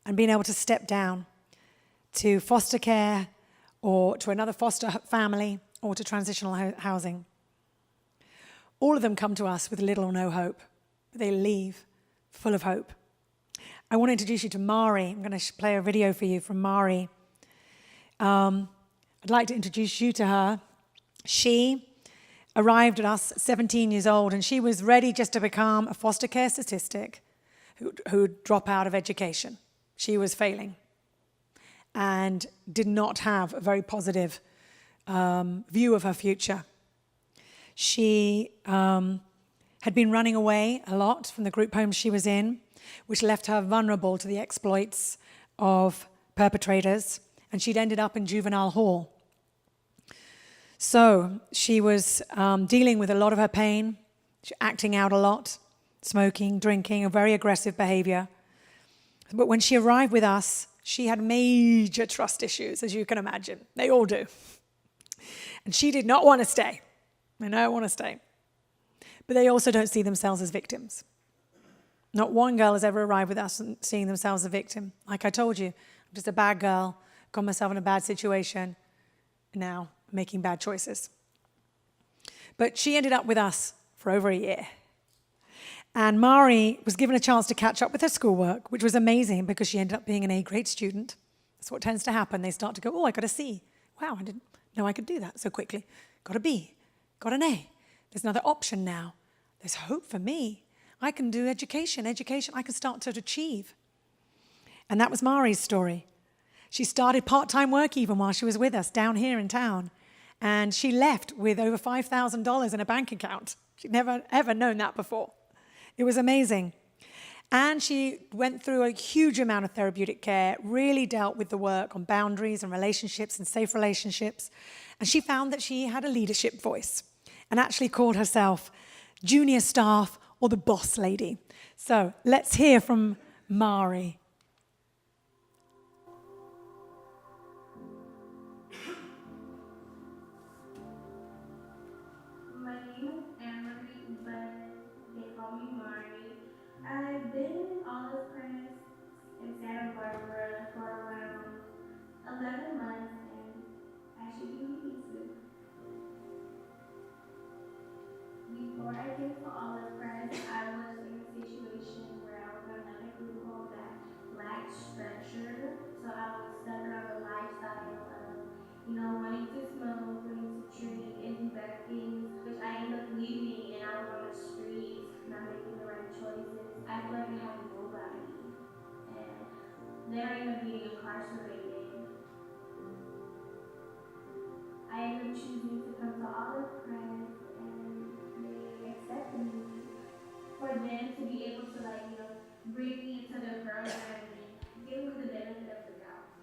and been able to step down to foster care or to another foster family or to transitional housing. All of them come to us with little or no hope. They leave full of hope. I want to introduce you to Mari. I'm going to play a video for you from Mari. I'd like to introduce you to her. She arrived at us at 17 years old, and she was ready just to become a foster care statistic who'd drop out of education. She was failing and did not have a very positive view of her future. She had been running away a lot from the group home she was in, which left her vulnerable to the exploits of perpetrators, and she'd ended up in juvenile hall. So she was dealing with a lot of her pain, acting out a lot, smoking, drinking, a very aggressive behavior. But when she arrived with us, she had major trust issues, as you can imagine. They all do. And she did not want to stay. They don't want to stay. But they also don't see themselves as victims. Not one girl has ever arrived with us and seeing themselves as a victim. Like I told you, I'm just a bad girl, got myself in a bad situation, now making bad choices. But she ended up with us for over a year. And Mari was given a chance to catch up with her schoolwork, which was amazing because she ended up being an A-grade student. That's what tends to happen. They start to go, oh, I got a C. Wow, I didn't know I could do that so quickly. Got a B, got an A. There's another option now. There's hope for me. I can do education. I can start to achieve. And that was Mari's story. She started part-time work even while she was with us down here in town. And she left with over $5,000 in a bank account. She'd never, ever known that before. It was amazing. And she went through a huge amount of therapeutic care, really dealt with the work on boundaries and relationships and safe relationships. And she found that she had a leadership voice and actually called herself junior staff or the boss lady. So let's hear from Mari.
My name is Anne-Marie, but they call me Mari. I've been in Olive Crest in Santa Barbara for around 11 months, and actually give me pizza. Before I came to Olive Crest, I was in a situation where I was in another group home that lacked structure, so I was stuck around the lifestyle of, wanting to smoke, wanting to drink, and do bad things, which I ended up leaving, and I was on the streets, not making the right choices. I feel like I had nobody, and then I ended up being incarcerated. I ended up choosing to come to Olive Crest, and they accepted me. For them to be able to, bring me into their program and give me the benefit of the doubt.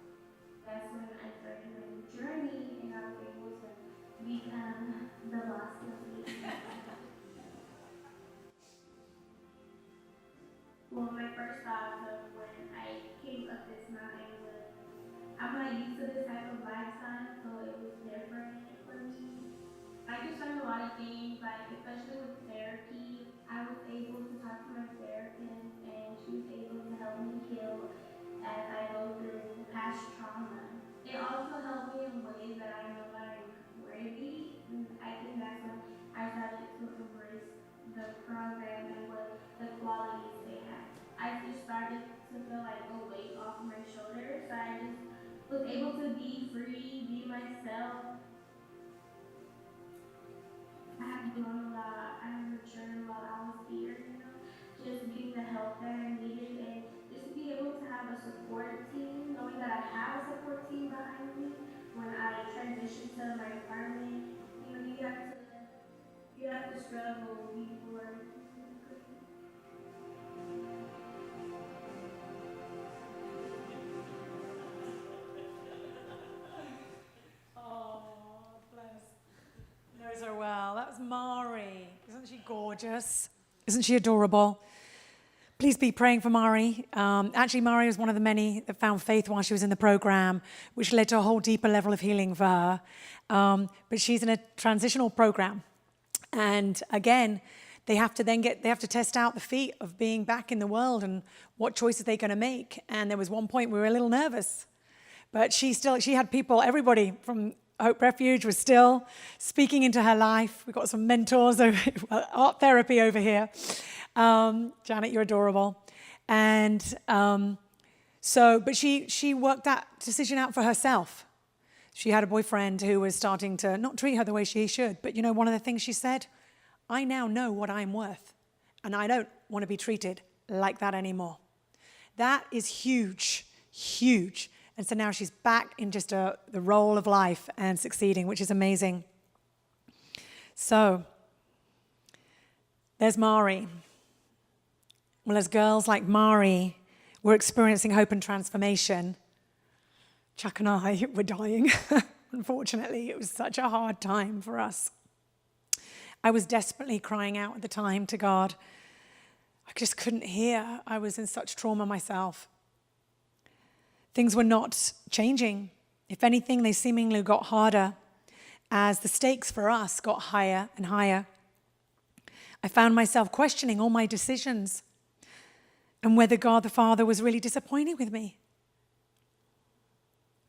That's when I started my new journey, and I was able to become the boss of me. of things, like especially with therapy, I was able to talk to my therapist and she was able to help me heal as I go through past trauma. It also helped me in ways that I know that I'm worthy. And I think that's when I started to embrace the program and what the qualities they have. I just started to feel like a weight off my shoulders, so I just was able to be free, be myself. I have grown a lot. I have matured while I was here, just getting the help that I needed and just to be able to have a support team, knowing that I have a support team behind me when I transition to my apartment. You have to struggle before.
Oh, bless. Knows her well. That was Mari. Isn't she gorgeous? Isn't she adorable? Please be praying for Mari. Actually, Mari was one of the many that found faith while she was in the program, which led to a whole deeper level of healing for her. But she's in a transitional program. And again, they have to test out the feat of being back in the world and what choices they're going to make. And there was one point we were a little nervous. But she had people, everybody from Hope Refuge was still speaking into her life. We've got some mentors, art therapy over here. Janet, you're adorable. And but she worked that decision out for herself. She had a boyfriend who was starting to not treat her the way she should. But one of the things she said, I now know what I'm worth. And I don't want to be treated like that anymore. That is huge, huge. And so now she's back in just the role of life and succeeding, which is amazing. So there's Mari. Well, as girls like Mari were experiencing hope and transformation, Chuck and I were dying. Unfortunately, it was such a hard time for us. I was desperately crying out at the time to God. I just couldn't hear. I was in such trauma myself. Things were not changing. If anything, they seemingly got harder as the stakes for us got higher and higher. I found myself questioning all my decisions and whether God the Father was really disappointed with me.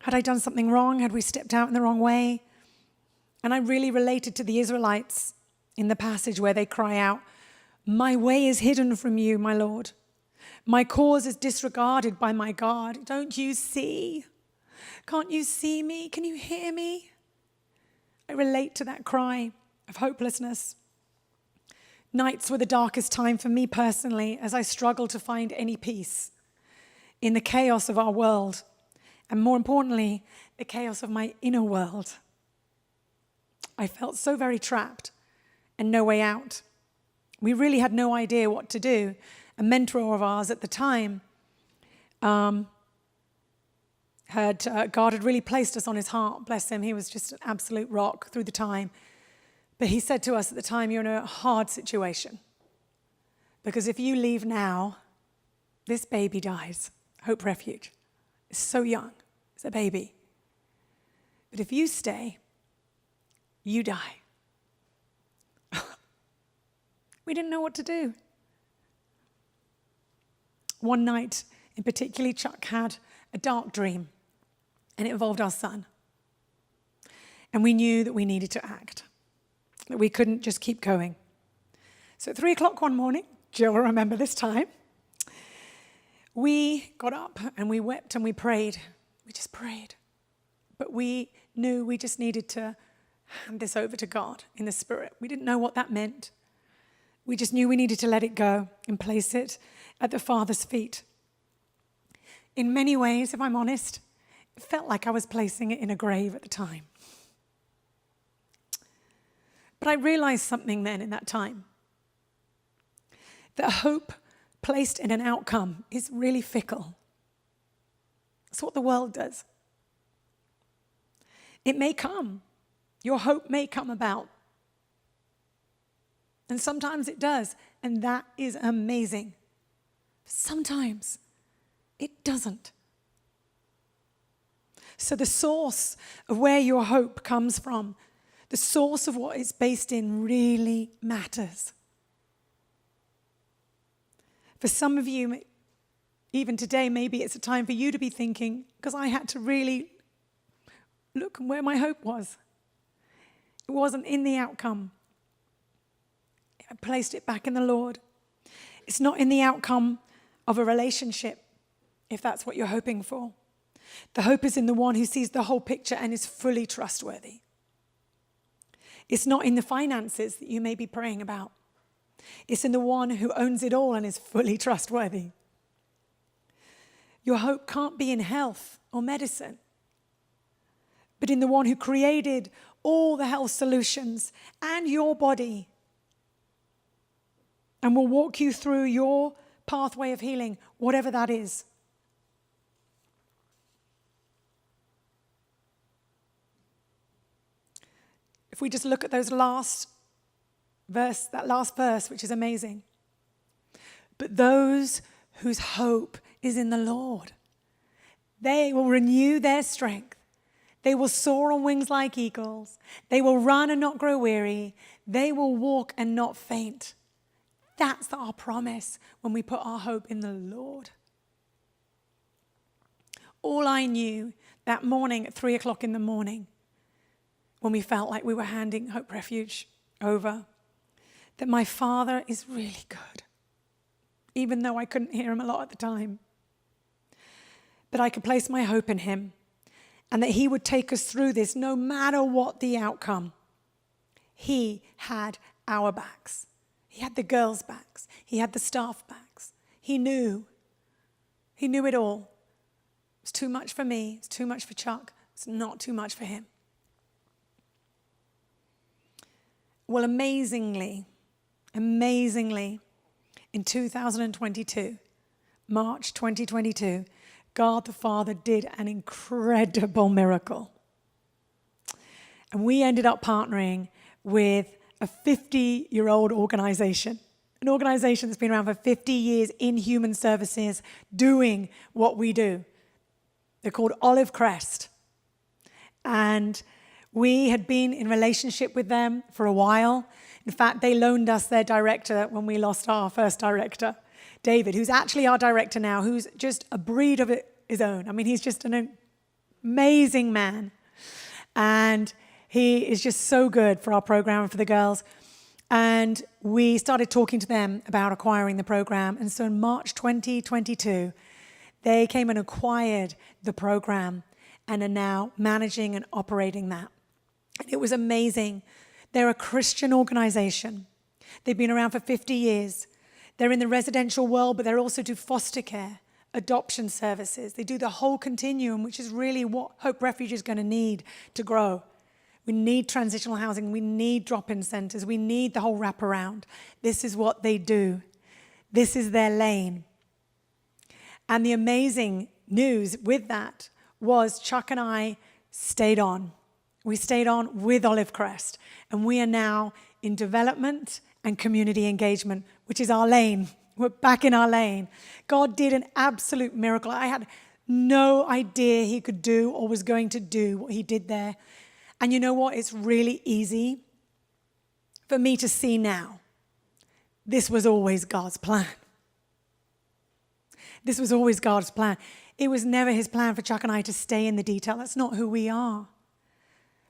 Had I done something wrong? Had we stepped out in the wrong way? And I really related to the Israelites in the passage where they cry out, "My way is hidden from you, my Lord. My cause is disregarded by my God. Don't you see? Can't you see me? Can you hear me?" I relate to that cry of hopelessness. Nights were the darkest time for me personally as I struggled to find any peace in the chaos of our world, and more importantly, the chaos of my inner world. I felt so very trapped and no way out. We really had no idea what to do. A mentor of ours at the time God had really placed us on his heart. Bless him. He was just an absolute rock through the time. But he said to us at the time, "You're in a hard situation. Because if you leave now, this baby dies." Hope Refuge. It's so young. It's a baby. But if you stay, you die. We didn't know what to do. One night, in particular, Chuck had a dark dream, and it involved our son. And we knew that we needed to act, that we couldn't just keep going. So at 3 o'clock one morning, Jill will remember this time, we got up and we wept and we prayed. We just prayed. But we knew we just needed to hand this over to God in the Spirit. We didn't know what that meant. We just knew we needed to let it go and place it at the Father's feet. In many ways, if I'm honest, it felt like I was placing it in a grave at the time. But I realized something then in that time, that hope placed in an outcome is really fickle. That's what the world does. It may come. Your hope may come about. And sometimes it does, and that is amazing. Sometimes it doesn't. So the source of where your hope comes from, the The source of what it's based in really matters. For some of you, even today, maybe it's a time for you to be thinking, because I had to really look where my hope was. It wasn't in the outcome. I placed it back in the Lord. It's not in the outcome of a relationship, if that's what you're hoping for. The hope is in the one who sees the whole picture and is fully trustworthy. It's not in the finances that you may be praying about. It's in the one who owns it all and is fully trustworthy. Your hope can't be in health or medicine, but in the one who created all the health solutions and your body and will walk you through your pathway of healing, whatever that is. If we just look at that last verse, which is amazing. But those whose hope is in the Lord, they will renew their strength. They will soar on wings like eagles. They will run and not grow weary. They will walk and not faint. That's our promise when we put our hope in the Lord. All I knew that morning at 3 o'clock in the morning, when we felt like we were handing Hope Refuge over, that my Father is really good, even though I couldn't hear him a lot at the time. But I could place my hope in him, and that he would take us through this no matter what the outcome. He had our backs. He had the girls' backs. He had the staff backs. He knew. He knew it all. It's too much for me. It's too much for Chuck. It's not too much for him. Well, amazingly, in 2022, March 2022, God the Father did an incredible miracle. And we ended up partnering with a 50-year-old organization, an organization that's been around for 50 years in human services, doing what we do. They're called Olive Crest. And we had been in relationship with them for a while. In fact, they loaned us their director when we lost our first director, David, who's actually our director now, who's just a breed of his own. I mean, he's just an amazing man. And he is just so good for our program and for the girls. And we started talking to them about acquiring the program. And so in March 2022, they came and acquired the program and are now managing and operating that. And it was amazing. They're a Christian organization. They've been around for 50 years. They're in the residential world, but they also do foster care, adoption services. They do the whole continuum, which is really what Hope Refuge is going to need to grow. We need transitional housing. We need drop-in centers. We need the whole wraparound. This is what they do. This is their lane. And the amazing news with that was Chuck and I stayed on. We stayed on with Olive Crest, and we are now in development and community engagement, which is our lane. We're back in our lane. God did an absolute miracle. I had no idea he could do or was going to do what he did there. And you know what? It's really easy for me to see now. This was always God's plan. This was always God's plan. It was never his plan for Chuck and I to stay in the detail. That's not who we are.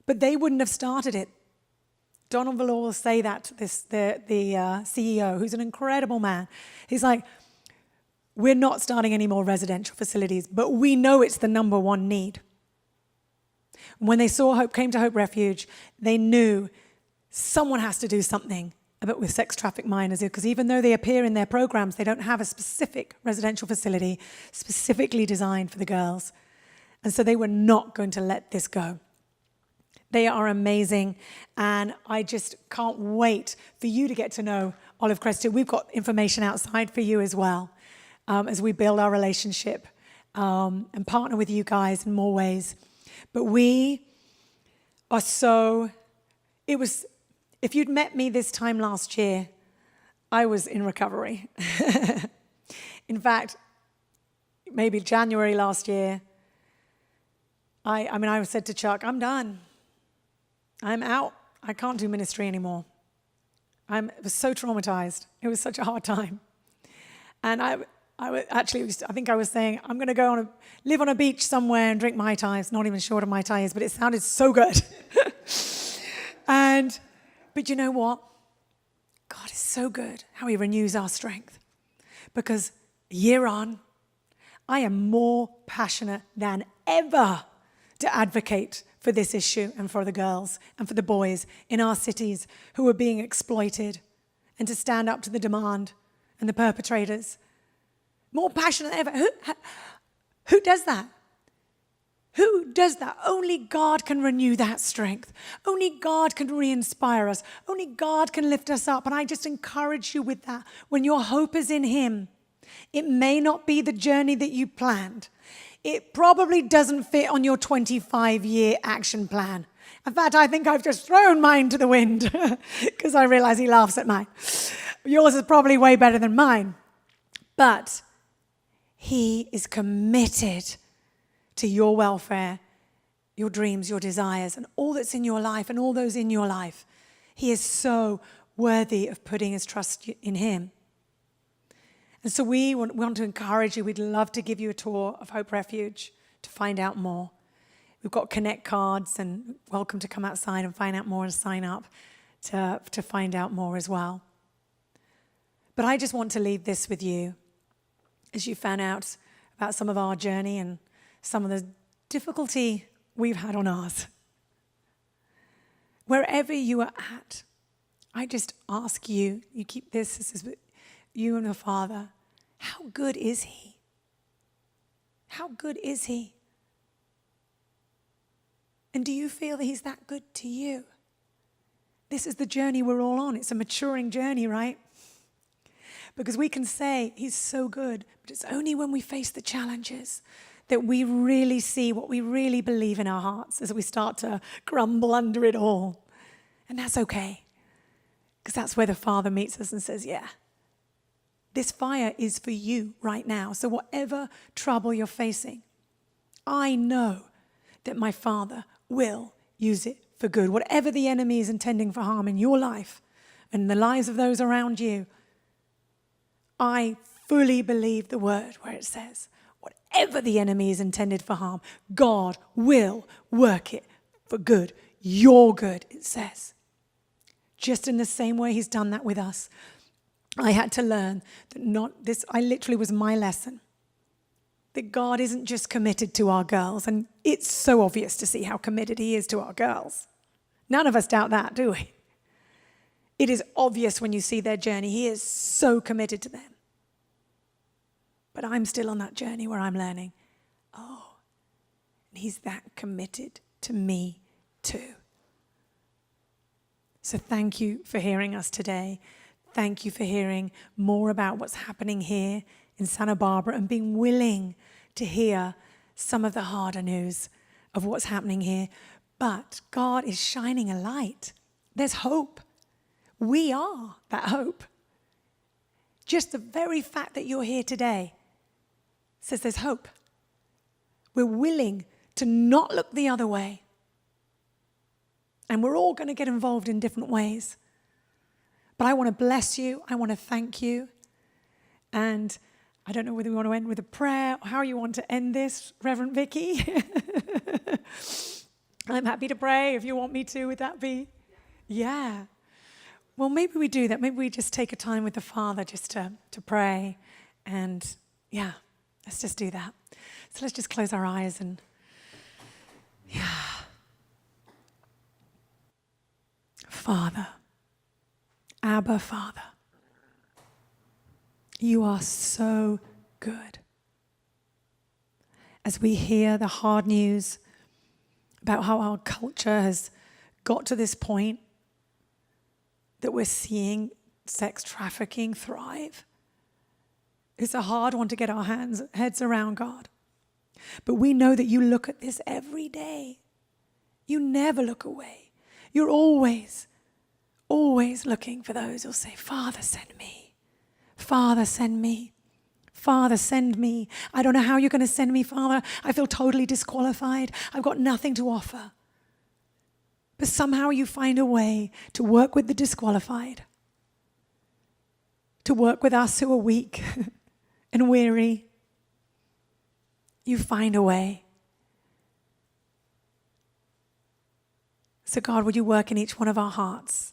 But they wouldn't have started it. Donald Valor will say that, the CEO, who's an incredible man. He's like, we're not starting any more residential facilities, but we know it's the number one need. When they saw Hope, came to Hope Refuge, they knew someone has to do something about with sex trafficked minors, because even though they appear in their programs, they don't have a specific residential facility specifically designed for the girls. And so they were not going to let this go. They are amazing, and I just can't wait for you to get to know Olive Crest too. We've got information outside for you as well, as we build our relationship and partner with you guys in more ways. But we are so, if you'd met me this time last year, I was in recovery. In fact, maybe January last year, I said to Chuck, I'm done. I'm out. I can't do ministry anymore. I was so traumatized. It was such a hard time. And I think I was saying, I'm going to live on a beach somewhere and drink Mai Tais. Not even sure what a Mai Tai is, but it sounded so good. But you know what? God is so good how he renews our strength. Because year on, I am more passionate than ever to advocate for this issue and for the girls and for the boys in our cities who are being exploited, and to stand up to the demand and the perpetrators. More passionate than ever. Who does that? Who does that? Only God can renew that strength. Only God can re-inspire us. Only God can lift us up. And I just encourage you with that. When your hope is in him, it may not be the journey that you planned. It probably doesn't fit on your 25-year action plan. In fact, I think I've just thrown mine to the wind because I realize he laughs at mine. Yours is probably way better than mine. But he is committed to your welfare, your dreams, your desires, and all that's in your life and all those in your life. He is so worthy of putting his trust in him. And so we want to encourage you. We'd love to give you a tour of Hope Refuge to find out more. We've got Connect cards, and welcome to come outside and find out more and sign up to find out more as well. But I just want to leave this with you as you found out about some of our journey and some of the difficulty we've had on ours. Wherever you are at, I just ask you, you keep this is you and the Father, how good is he? How good is he? And do you feel that he's that good to you? This is the journey we're all on. It's a maturing journey, right? Because we can say he's so good, but it's only when we face the challenges that we really see what we really believe in our hearts as we start to crumble under it all. And that's okay, because that's where the Father meets us and says, yeah, this fire is for you right now. So whatever trouble you're facing, I know that my Father will use it for good. Whatever the enemy is intending for harm in your life and the lives of those around you, I fully believe the word where it says, whatever the enemy is intended for harm, God will work it for good. Your good, it says. Just in the same way he's done that with us. I had to learn that I literally was my lesson. That God isn't just committed to our girls, and it's so obvious to see how committed he is to our girls. None of us doubt that, do we? It is obvious when you see their journey. He is so committed to them. But I'm still on that journey where I'm learning, and he's that committed to me too. So thank you for hearing us today. Thank you for hearing more about what's happening here in Santa Barbara and being willing to hear some of the harder news of what's happening here. But God is shining a light. There's hope. We are that hope. Just the very fact that you're here today says there's hope. We're willing to not look the other way. And we're all going to get involved in different ways. But I want to bless you. I want to thank you. And I don't know whether we want to end with a prayer or how you want to end this, Reverend Vicky. I'm happy to pray if you want me to. Would that be? Yeah. Well, maybe we do that. Maybe we just take a time with the Father just to pray. And yeah, let's just do that. So let's just close our eyes and Father, Abba Father, you are so good. As we hear the hard news about how our culture has got to this point that we're seeing sex trafficking thrive, it's a hard one to get our heads around, God. But we know that you look at this every day. You never look away. You're always looking for those who'll say, Father, send me. Father, send me. Father, send me. I don't know how you're going to send me, Father. I feel totally disqualified. I've got nothing to offer. But somehow you find a way to work with the disqualified, to work with us who are weak and weary. You find a way. So God, would you work in each one of our hearts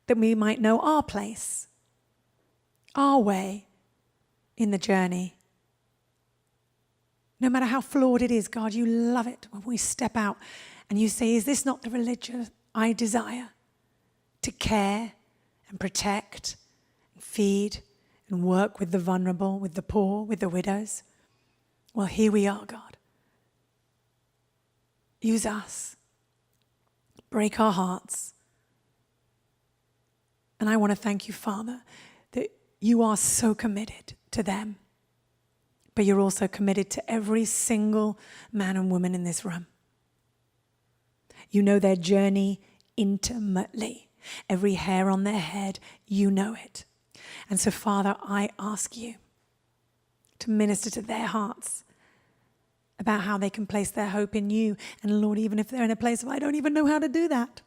that we might know our place, our way in the journey. No matter how flawed it is, God, you love it when we step out and you say, is this not the religion I desire? To care and protect and feed and work with the vulnerable, with the poor, with the widows. Well, here we are, God. Use us. Break our hearts. And I want to thank you, Father, that you are so committed to them, but you're also committed to every single man and woman in this room. You know their journey intimately. Every hair on their head, you know it. And so, Father, I ask you to minister to their hearts about how they can place their hope in you. And Lord, even if they're in a place of, I don't even know how to do that,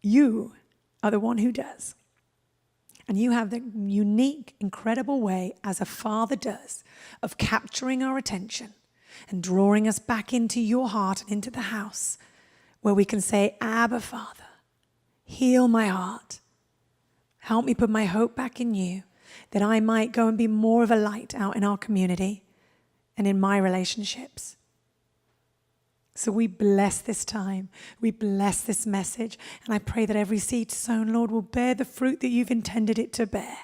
you are the one who does. And you have the unique, incredible way, as a father does, of capturing our attention and drawing us back into your heart and into the house where we can say, Abba, Father, heal my heart. Help me put my hope back in you, that I might go and be more of a light out in our community and in my relationships. So we bless this time. We bless this message. And I pray that every seed sown, Lord, will bear the fruit that you've intended it to bear.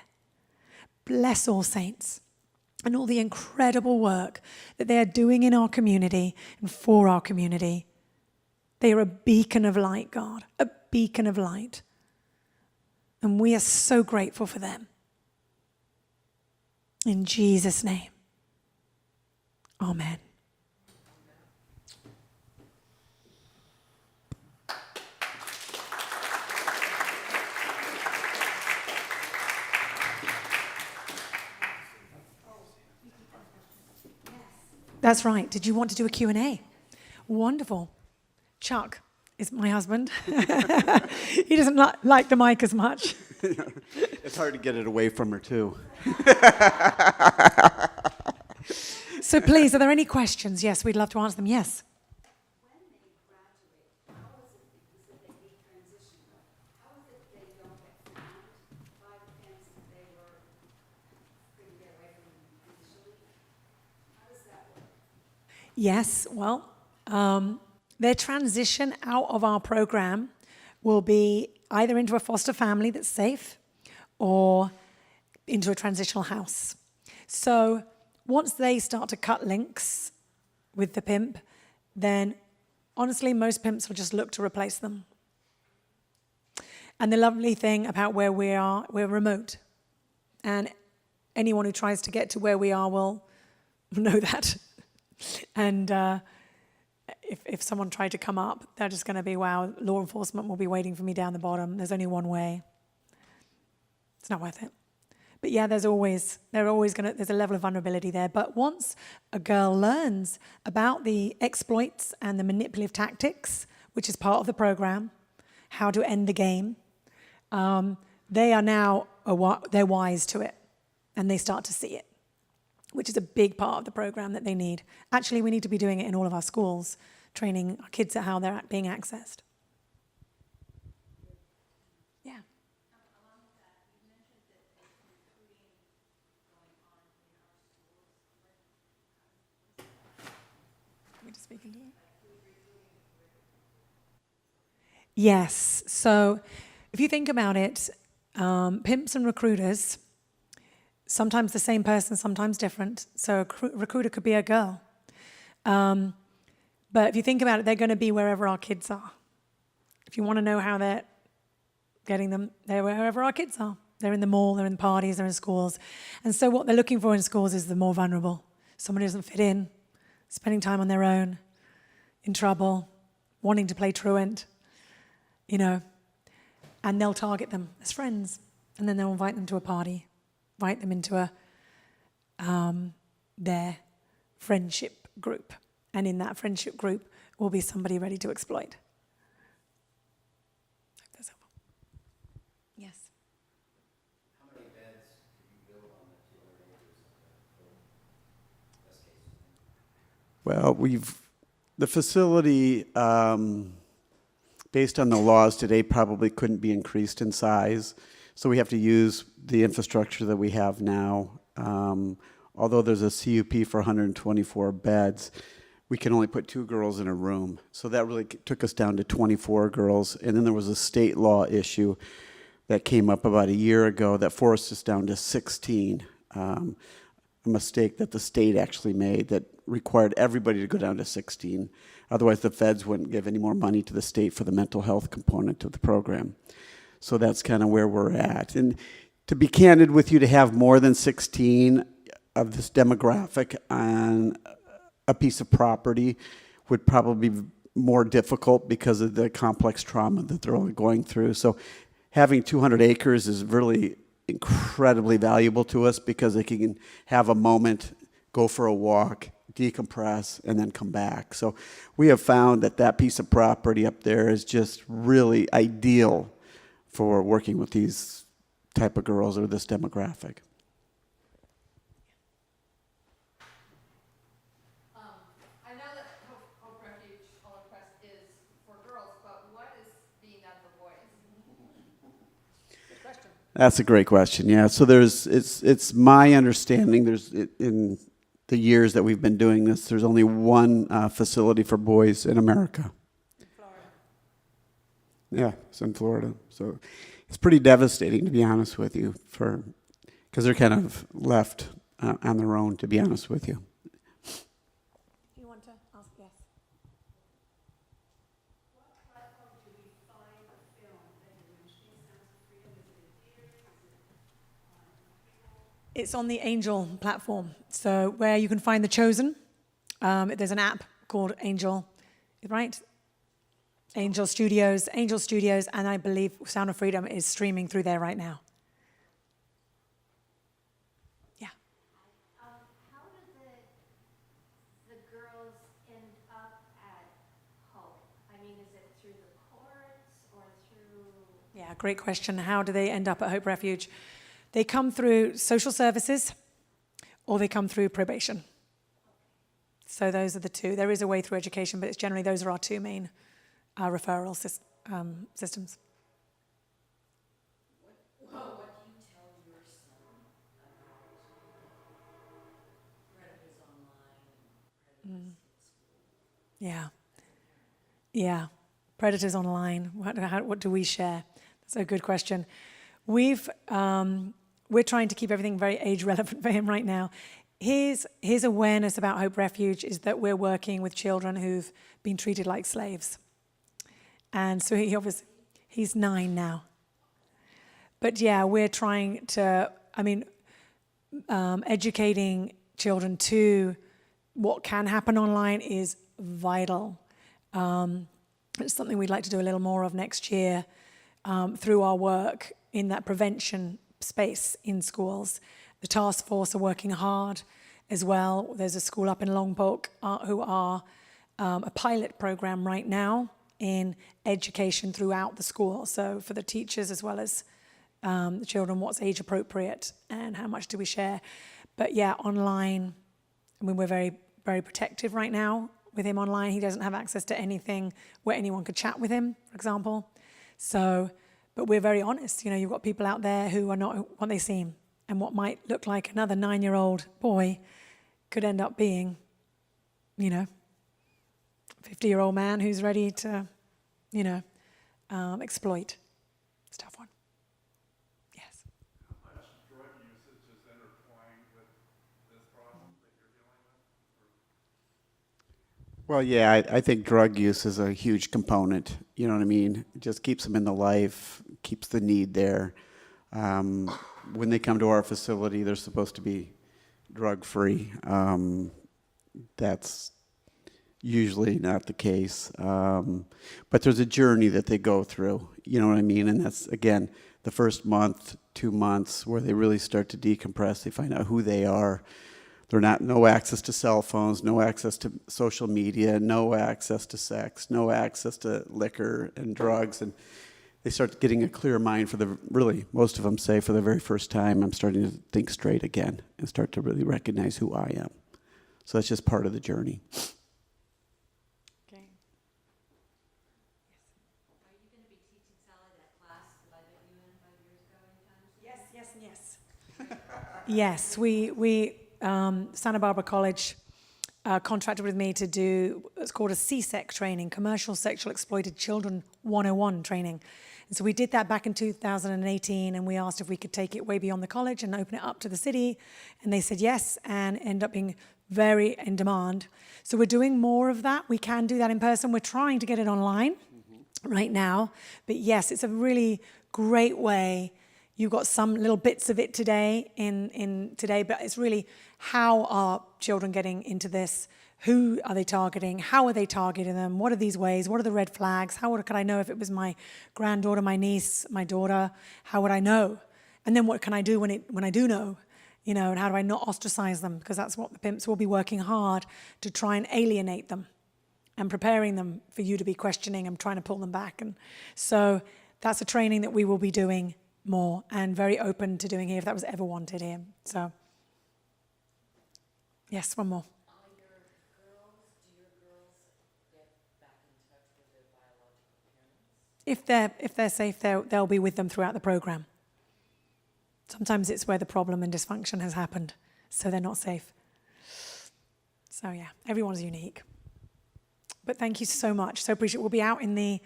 Bless all saints and all the incredible work that they are doing in our community and for our community. They are a beacon of light, God, a beacon of light. And we are so grateful for them. In Jesus' name, amen. That's right. Did you want to do a Q&A? Wonderful. Chuck is my husband. He doesn't like the mic as much.
It's hard to get it away from her, too.
So please, are there any questions? Yes, we'd love to answer them. Yes.
When they graduate, how is it, because if they transition, how is it they don't get found by the parents that they couldn't get away from initially? How does that work?
Yes, well, their transition out of our program will be either into a foster family that's safe or into a transitional house. So once they start to cut links with the pimp, then honestly, most pimps will just look to replace them. And the lovely thing about where we are, we're remote. And anyone who tries to get to where we are will know that. And if someone tried to come up, they're just going to be, wow, law enforcement will be waiting for me down the bottom. There's only one way. It's not worth it. But yeah, there's a level of vulnerability there. But once a girl learns about the exploits and the manipulative tactics, which is part of the program, how to end the game, they are now, they're wise to it. And they start to see it, which is a big part of the program that they need. Actually, we need to be doing it in all of our schools, training our kids at how they're being accessed. Yeah. We just speak into it. Yes. So if you think about it, pimps and recruiters, sometimes the same person, sometimes different. So a recruiter could be a girl. But if you think about it, they're going to be wherever our kids are. If you want to know how they're getting them, they're wherever our kids are. They're in the mall, they're in parties, they're in schools. And so what they're looking for in schools is the more vulnerable. Someone who doesn't fit in, spending time on their own, in trouble, wanting to play truant, and they'll target them as friends. And then they'll invite them to a party, invite them into their friendship group. And in that friendship group will be somebody ready to exploit.
Well, the facility, based on the laws today, probably couldn't be increased in size. So we have to use the infrastructure that we have now. Although there's a CUP for 124 beds, we can only put 2 girls in a room. So that really took us down to 24 girls. And then there was a state law issue that came up about a year ago that forced us down to 16. A mistake that the state actually made that required everybody to go down to 16. Otherwise, the feds wouldn't give any more money to the state for the mental health component of the program. So that's kind of where we're at. And to be candid with you, to have more than 16 of this demographic on a piece of property would probably be more difficult because of the complex trauma that they're all going through. So having 200 acres is really incredibly valuable to us because they can have a moment, go for a walk, decompress, and then come back. So we have found that that piece of property up there is just really ideal for working with these type of girls or this demographic.
I know that Hope Refuge Olive Crest is for girls, but what is being done for boys? Good question.
That's a great question. Yeah. So it's my understanding in the years that we've been doing this, there's only one facility for boys in America.
In Florida.
Yeah, it's in Florida. So it's pretty devastating, to be honest with you, because they're kind of left on their own, to be honest with you.
You want to ask? Yes.
What platform do we find the film that you're mentioning, Sounds of Freedom? Is it in theaters? Is it
It's on the Angel platform. So where you can find The Chosen, there's an app called Angel, right? Angel Studios, and I believe Sound of Freedom is streaming through there right now. Yeah.
How do the girls end up at Hope? I mean, is it through the courts or through?
Yeah, great question. How do they end up at Hope Refuge? They come through social services or they come through probation. So those are the two. There is a way through education, but it's generally those are our two main referral systems.
What do you tell your son about predators online and predators in school?
Yeah. Predators online. What do we share? That's a good question. We're trying to keep everything very age relevant for him right now. His awareness about Hope Refuge is that we're working with children who've been treated like slaves. And so he's 9 now. But yeah, we're trying to, educating children to what can happen online is vital. It's something we'd like to do a little more of next year through our work in that prevention space in schools. The task force are working hard as well. There's a school up in Longport who are a pilot program right now in education throughout the school. So for the teachers as well as the children, what's age appropriate and how much do we share. But yeah, online, we're very, very protective right now with him online. He doesn't have access to anything where anyone could chat with him, for example. So, but we're very honest. You've got people out there who are not what they seem. And what might look like another 9-year-old boy could end up being, 50-year-old man who's ready to, exploit. It's a tough one. Yes.
How much drug usage is intertwined with this problem that you're dealing with?
Well, yeah, I think drug use is a huge component. You know what I mean? It just keeps them in the life, keeps the need there. When they come to our facility, they're supposed to be drug-free. That's usually not the case. But there's a journey that they go through, you know what I mean? And that's, again, the first month, 2 months, where they really start to decompress. They find out who they are. No access to cell phones, no access to social media, no access to sex, no access to liquor and drugs. And they start getting a clear mind most of them say for the very first time, I'm starting to think straight again and start to really recognize who I am. So that's just part of the journey.
Yes, and yes. Yes, we Santa Barbara College contracted with me to do what's called a CSEC training, Commercial Sexual Exploited Children 101 training. And so we did that back in 2018, and we asked if we could take it way beyond the college and open it up to the city. And they said yes, and ended up being very in demand. So we're doing more of that. We can do that in person. We're trying to get it online right now. But yes, it's a really great way. You got some little bits of it today in today, but it's really how are children getting into this? Who are they targeting? How are they targeting them? What are these ways? What are the red flags? How could I know if it was my granddaughter, my niece, my daughter? How would I know? And then what can I do when I do know? You know, and how do I not ostracize them? Because that's what the pimps will be working hard to try and alienate them and preparing them for you to be questioning and trying to pull them back. And so that's a training that we will be doing more and very open to doing here if that was ever wanted here. So, yes, one more.
Do your girls get back in touch with their biological parents?
If they're safe, they'll be with them throughout the program. Sometimes it's where the problem and dysfunction has happened, so they're not safe. So yeah, everyone's unique. But thank you so much. So appreciate it. We'll be out in the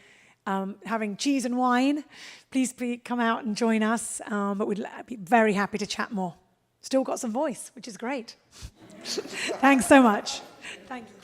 having cheese and wine. Please come out and join us. But we'd be very happy to chat more. Still got some voice, which is great. Thanks so much. Thank you.